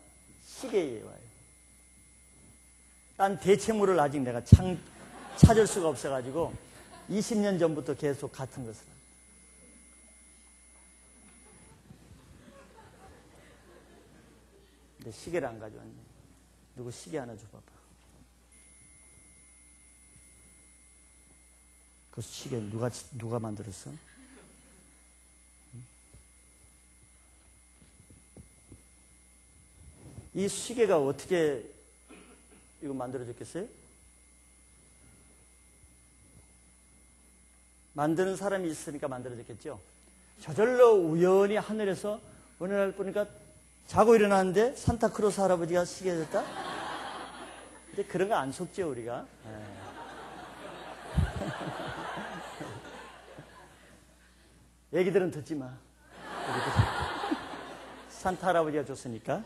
시계의 예화예요. 딴 대체물을 아직 내가 찾을 수가 없어가지고 20년 전부터 계속 같은 것을 합니다. 근데 시계를 안 가져왔네. 누구 시계 하나 줘봐봐. 그 시계 누가 만들었어? 이 시계가 어떻게 이거 만들어졌겠어요? 만드는 사람이 있으니까 만들어졌겠죠. 저절로 우연히 하늘에서 어느 날 보니까 자고 일어났는데 산타크로스 할아버지가 시계 줬다? 근데 그런 거 안 속죠, 우리가. 애기들은 듣지 마. 산타 할아버지가 줬으니까.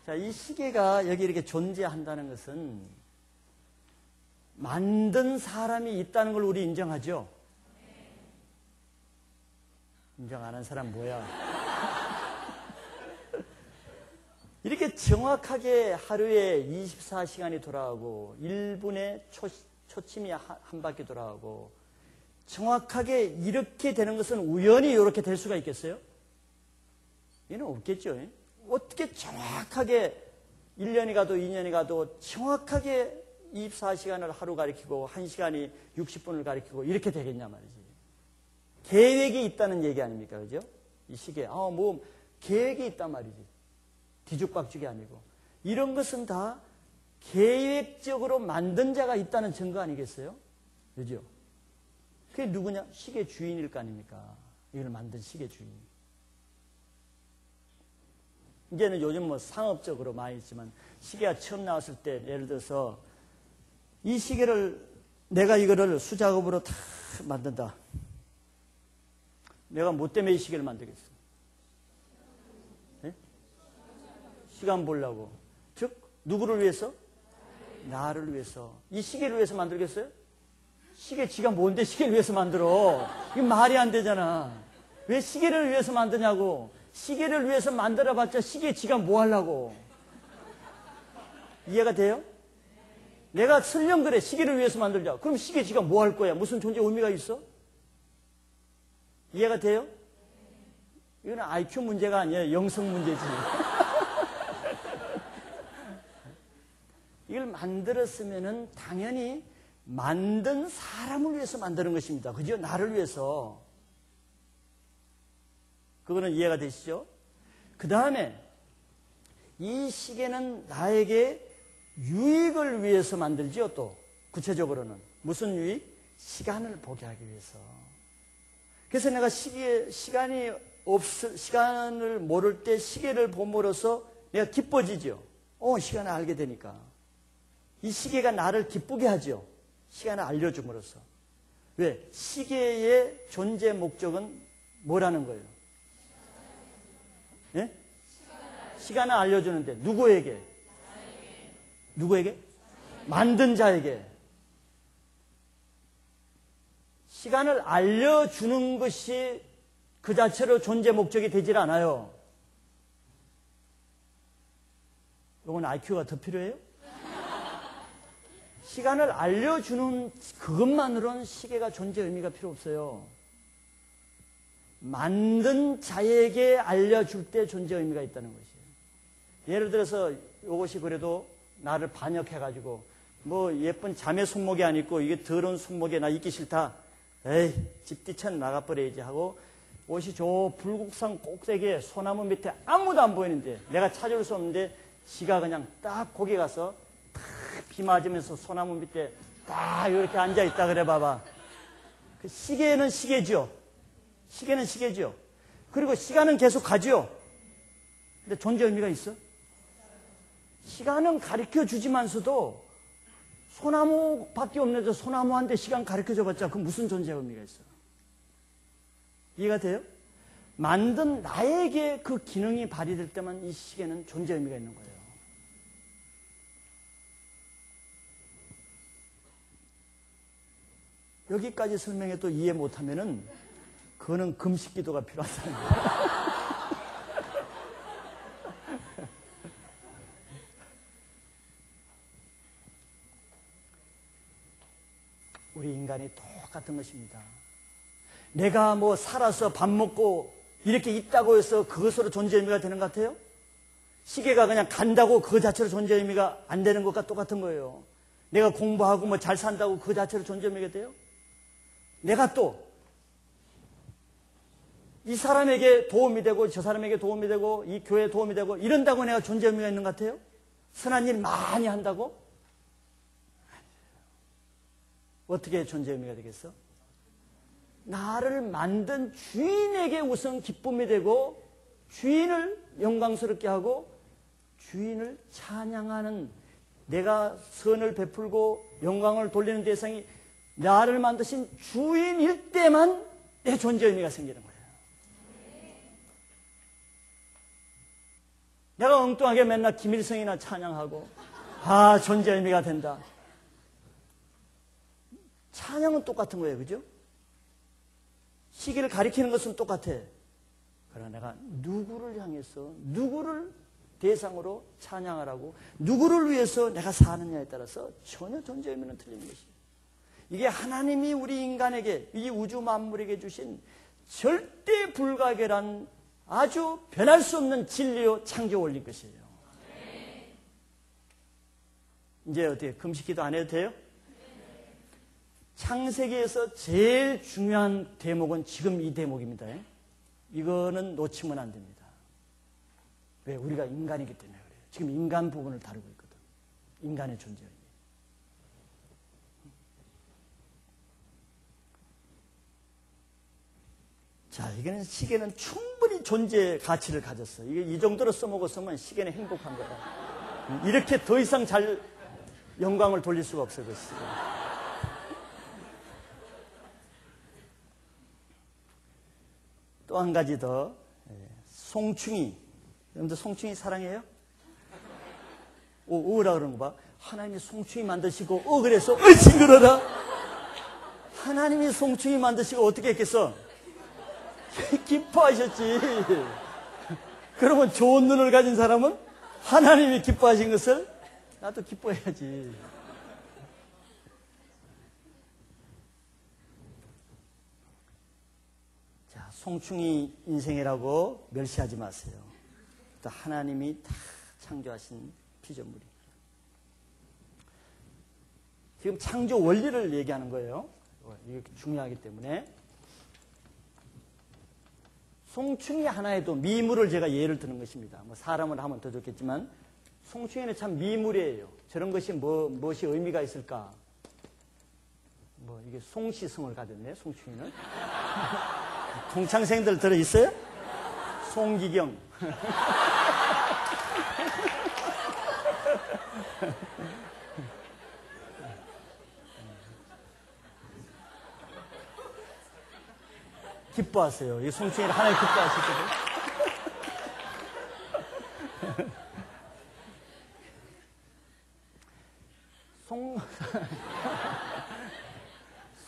자, 이 시계가 여기 이렇게 존재한다는 것은 만든 사람이 있다는 걸 우리 인정하죠? 인정 안 한 사람 뭐야? 이렇게 정확하게 하루에 24시간이 돌아가고 1분에 초침이 한 바퀴 돌아가고 정확하게 이렇게 되는 것은 우연히 이렇게 될 수가 있겠어요? 이는 없겠죠. 어떻게 정확하게 1년이 가도 2년이 가도 정확하게 24시간을 하루 가리키고 1시간이 60분을 가리키고 이렇게 되겠냐 말이지. 계획이 있다는 얘기 아닙니까? 그죠? 이 시계. 뭐 계획이 있단 말이지. 뒤죽박죽이 아니고. 이런 것은 다 계획적으로 만든 자가 있다는 증거 아니겠어요? 그죠? 그게 누구냐? 시계 주인일 거 아닙니까? 이걸 만든 시계 주인. 이제는 요즘 뭐 상업적으로 많이 있지만 시계가 처음 나왔을 때 예를 들어서 이 시계를 내가 이거를 수작업으로 다 만든다. 내가 뭐 때문에 이 시계를 만들겠어? 네? 시간 보려고. 즉 누구를 위해서? 나를 위해서. 이 시계를 위해서 만들겠어요? 시계 지가 뭔데 시계를 위해서 만들어? 이게 말이 안 되잖아. 왜 시계를 위해서 만드냐고. 시계를 위해서 만들어봤자 시계 지가 뭐 하려고. 이해가 돼요? 내가 설령 그래 시계를 위해서 만들자. 그럼 시계 지가 뭐 할 거야? 무슨 존재 의미가 있어? 이해가 돼요? 이건 IQ 문제가 아니에요. 영성 문제지. 이걸 만들었으면은 당연히 만든 사람을 위해서 만드는 것입니다. 그죠? 나를 위해서. 그거는 이해가 되시죠? 그 다음에 이 시계는 나에게 유익을 위해서 만들지요, 또. 구체적으로는. 무슨 유익? 시간을 보게 하기 위해서. 그래서 내가 시간이 시간을 모를 때 시계를 봄으로써 내가 기뻐지죠. 시간을 알게 되니까. 이 시계가 나를 기쁘게 하죠. 시간을 알려줌으로써. 왜? 시계의 존재 목적은 뭐라는 거예요? 예? 시간을 알려주는데 누구에게? 누구에게? 만든 자에게. 시간을 알려주는 것이 그 자체로 존재 목적이 되질 않아요. 이건 IQ가 더 필요해요? 시간을 알려주는 그것만으로는 시계가 존재 의미가 필요 없어요. 만든 자에게 알려줄 때 존재 의미가 있다는 것이에요. 예를 들어서 이것이 그래도 나를 반역해가지고 뭐 예쁜 자매 손목이 안 있고 이게 더러운 손목에 나 입기 싫다. 에이, 집 뒤천 나가버려야지 하고 옷이 저 불국산 꼭대기에 소나무 밑에 아무도 안 보이는데 내가 찾을 수 없는데 지가 그냥 딱 거기 가서 딱 비 맞으면서 소나무 밑에 딱 이렇게 앉아있다 그래 봐봐. 그 시계는 시계죠. 시계는 시계죠. 그리고 시간은 계속 가죠. 근데 존재 의미가 있어? 시간은 가르쳐 주지만서도 소나무밖에 없는데 소나무한테 시간 가르쳐 줘봤자 그 무슨 존재 의미가 있어? 이해가 돼요? 만든 나에게 그 기능이 발휘될 때만 이 시계는 존재 의미가 있는 거예요. 여기까지 설명해도 이해 못하면은 그거는 금식 기도가 필요하다는 거예요. 우리 인간이 똑같은 것입니다. 내가 뭐 살아서 밥 먹고 이렇게 있다고 해서 그것으로 존재 의미가 되는 것 같아요? 시계가 그냥 간다고 그 자체로 존재 의미가 안 되는 것과 똑같은 거예요. 내가 공부하고 뭐 잘 산다고 그 자체로 존재 의미가 돼요? 내가 또 이 사람에게 도움이 되고 저 사람에게 도움이 되고 이 교회에 도움이 되고 이런다고 내가 존재 의미가 있는 것 같아요? 선한 일 많이 한다고? 어떻게 존재 의미가 되겠어? 나를 만든 주인에게 우선 기쁨이 되고 주인을 영광스럽게 하고 주인을 찬양하는 내가 선을 베풀고 영광을 돌리는 대상이 나를 만드신 주인일 때만 내 존재 의미가 생기는 거예요. 내가 엉뚱하게 맨날 김일성이나 찬양하고 존재 의미가 된다. 찬양은 똑같은 거예요. 그죠? 시기를 가리키는 것은 똑같아. 그러나 내가 누구를 향해서 누구를 대상으로 찬양하라고 누구를 위해서 내가 사느냐에 따라서 전혀 존재 의미는 틀린 것이에요. 이게 하나님이 우리 인간에게 이 우주 만물에게 주신 절대 불가결한 아주 변할 수 없는 진리요 창조 원리인 것이에요. 이제 어떻게 금식기도 안 해도 돼요? 창세기에서 제일 중요한 대목은 지금 이 대목입니다. 이거는 놓치면 안 됩니다. 왜? 우리가 인간이기 때문에 그래요. 지금 인간 부분을 다루고 있거든. 인간의 존재. 자, 이거는 시계는 충분히 존재 가치를 가졌어. 이게 이 정도로 써먹었으면 시계는 행복한 거다. 이렇게 더 이상 잘 영광을 돌릴 수가 없어요, 그 시계. 또 한 가지 더, 송충이. 여러분들 송충이 사랑해요? 으라 그러는 거 봐. 하나님이 송충이 만드시고, 그래서, 징그러라. 하나님이 송충이 만드시고 어떻게 했겠어? 기뻐하셨지. 그러면 좋은 눈을 가진 사람은 하나님이 기뻐하신 것을 나도 기뻐해야지. 자, 송충이 인생이라고 멸시하지 마세요. 또 하나님이 다 창조하신 피조물이. 지금 창조 원리를 얘기하는 거예요. 이게 중요하기 때문에. 송충이 하나에도 미물을 제가 예를 드는 것입니다. 뭐 사람을 하면 더 좋겠지만 송충이는 참 미물이에요. 저런 것이 무엇이 의미가 있을까? 이게 송시성을 가졌네, 송충이는. 동창생들 들어있어요? 송기경. 기뻐하세요. 이 송충이를 하나님 기뻐하시거든요.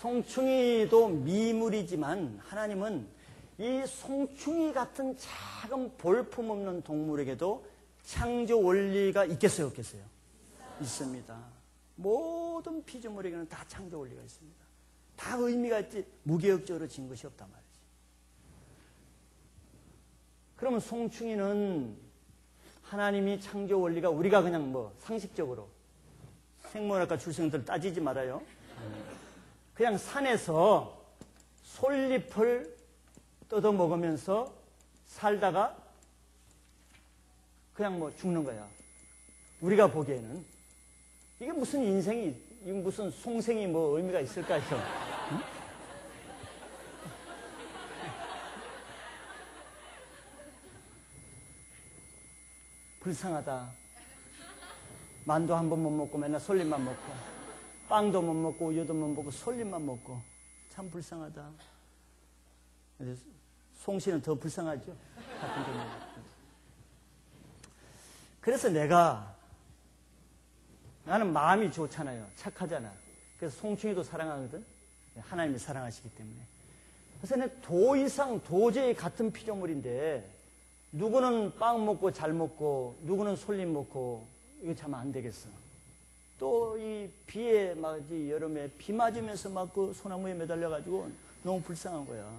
송충이도 미물이지만 하나님은 이 송충이 같은 작은 볼품없는 동물에게도 창조 원리가 있겠어요, 없겠어요? 있습니다. 모든 피조물에게는 다 창조 원리가 있습니다. 다 의미가 있지 무계획적으로 진 것이 없단 말이지. 그러면 송충이는 하나님이 창조 원리가 우리가 그냥 뭐 상식적으로 생물학과 출생들 따지지 말아요. 그냥 산에서 솔잎을 뜯어 먹으면서 살다가 그냥 뭐 죽는 거야. 우리가 보기에는 이게 무슨 인생이, 이게 무슨 송생이 뭐 의미가 있을까 해서. 응? 불쌍하다. 만두 한 번 못 먹고 맨날 솔잎만 먹고, 빵도 못 먹고 우유도 못 먹고 솔잎만 먹고, 참 불쌍하다. 송씨는 더 불쌍하죠. 같은 종류. 그래서 나는 마음이 좋잖아요. 착하잖아. 그래서 송충이도 사랑하거든. 하나님이 사랑하시기 때문에. 그래서 내가 도저히 같은 피조물인데 누구는 빵 먹고 잘 먹고 누구는 솔잎 먹고 이거 참 안 되겠어. 또 이 비에 맞이 여름에 비 맞으면서 막 그 소나무에 매달려 가지고 너무 불쌍한 거야.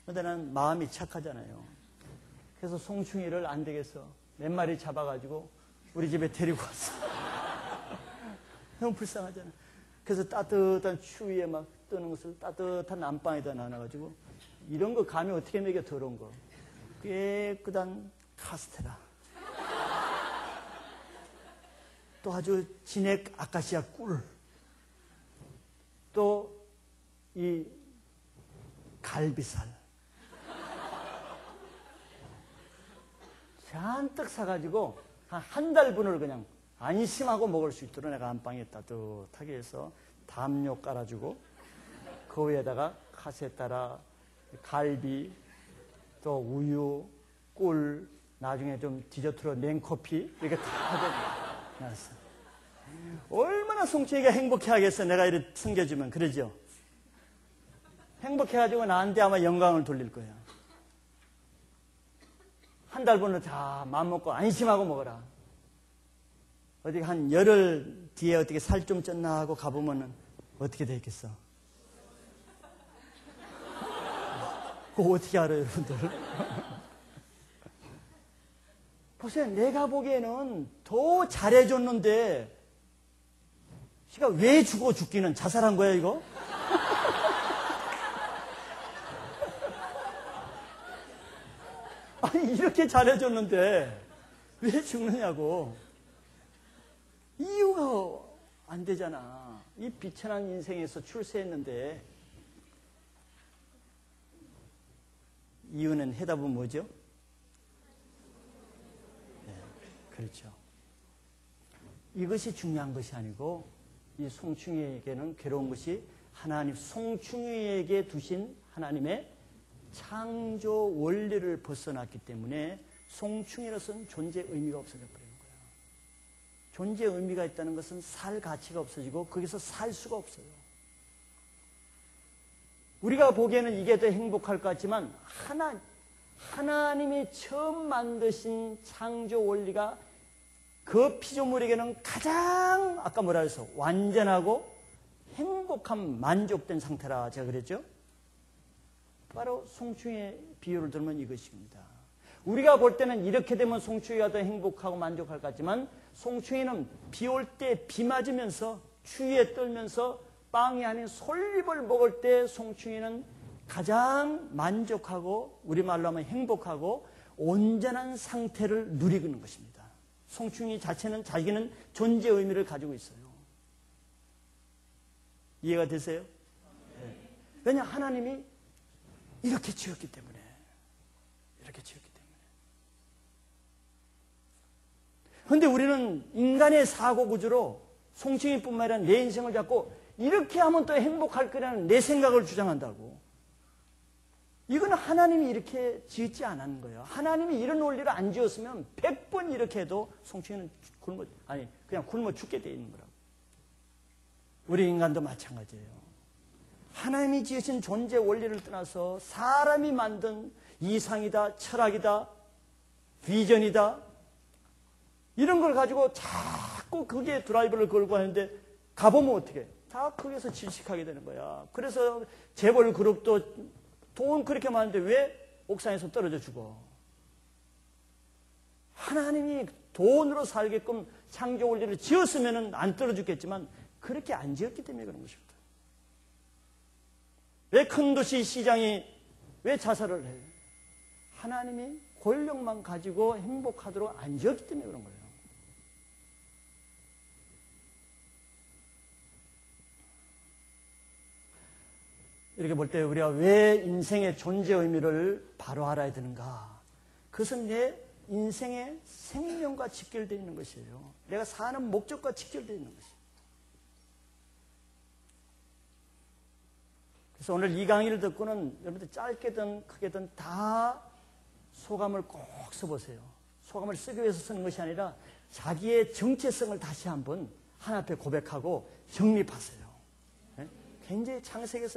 근데 나는 마음이 착하잖아요. 그래서 송충이를 안 되겠어. 몇 마리 잡아가지고 우리 집에 데리고 왔어. 너무 불쌍하잖아. 그래서 따뜻한 추위에 막 뜨는 것을 따뜻한 안방에다 놔놔가지고 이런 거 감히 어떻게 먹여 더러운 거. 깨끗한 카스테라. 또 아주 진액 아카시아 꿀. 또 이 갈비살. 잔뜩 사가지고 한 달분을 그냥 안심하고 먹을 수 있도록 내가 안방에 따뜻하게 해서 담요 깔아주고 그 위에다가 카세타라, 갈비, 또 우유, 꿀, 나중에 좀 디저트로 냉커피 이렇게 다 해놨어. 얼마나 송충이가 행복해하겠어. 내가 이렇게 챙겨주면. 그러죠? 행복해가지고 나한테 아마 영광을 돌릴 거야. 한 달분을 다 마음먹고 안심하고 먹어라. 어디 한 열흘 뒤에 어떻게 살 좀 쪘나 하고 가보면은 어떻게 되겠어? 그거 어떻게 알아요, 여러분들? 보세요. 내가 보기에는 더 잘해줬는데 걔가 왜 죽기는 자살한 거야, 이거? 아니, 이렇게 잘해줬는데 왜 죽느냐고. 이유가 안 되잖아. 이 비천한 인생에서 출세했는데. 이유는 해답은 뭐죠? 네, 그렇죠. 이것이 중요한 것이 아니고 이 송충이에게는 괴로운 것이 하나님, 송충이에게 두신 하나님의 창조 원리를 벗어났기 때문에 송충이로서는 존재의 의미가 없어져 버리는 거예요. 존재의 의미가 있다는 것은 살 가치가 없어지고 거기서 살 수가 없어요. 우리가 보기에는 이게 더 행복할 것 같지만 하나님이 처음 만드신 창조 원리가 그 피조물에게는 가장 아까 뭐라 해서 완전하고 행복한 만족된 상태라 제가 그랬죠? 바로 송충이의 비유를 들면 이것입니다. 우리가 볼 때는 이렇게 되면 송충이가 더 행복하고 만족할 것 같지만 송충이는 비 올 때 비 맞으면서 추위에 떨면서 빵이 아닌 솔잎을 먹을 때 송충이는 가장 만족하고 우리말로 하면 행복하고 온전한 상태를 누리는 것입니다. 송충이 자체는 자기는 존재의 의미를 가지고 있어요. 이해가 되세요? 네. 왜냐 하나님이 이렇게 지었기 때문에. 이렇게 지었기 때문에. 그런데 우리는 인간의 사고 구조로 송충이뿐만 아니라 내 인생을 잡고 이렇게 하면 또 행복할 거라는 내 생각을 주장한다고. 이건 하나님이 이렇게 지었지 않았는 거예요. 하나님이 이런 원리를 안 지었으면 100번 이렇게 해도 송충이는 그냥 굶어 죽게 돼 있는 거라고. 우리 인간도 마찬가지예요. 하나님이 지으신 존재 원리를 떠나서 사람이 만든 이상이다, 철학이다, 비전이다, 이런 걸 가지고 자꾸 그게 드라이브를 걸고 하는데 가보면 어떻게 해? 다 거기서 질식하게 되는 거야. 그래서 재벌 그룹도 돈 그렇게 많은데 왜 옥상에서 떨어져 죽어? 하나님이 돈으로 살게끔 창조 원리를 지었으면 안 떨어져 죽겠지만 그렇게 안 지었기 때문에 그런 것입니다. 왜 큰 도시 시장이 왜 자살을 해요? 하나님이 권력만 가지고 행복하도록 안 지었기 때문에 그런 거예요. 이렇게 볼 때 우리가 왜 인생의 존재 의미를 바로 알아야 되는가? 그것은 내 인생의 생명과 직결되어 있는 것이에요. 내가 사는 목적과 직결되어 있는 것이에요. 그래서 오늘 이 강의를 듣고는 여러분들 짧게든 크게든 다 소감을 꼭 써보세요. 소감을 쓰기 위해서 쓰는 것이 아니라 자기의 정체성을 다시 한번 하나님께 고백하고 정립하세요. 굉장히 창세기에서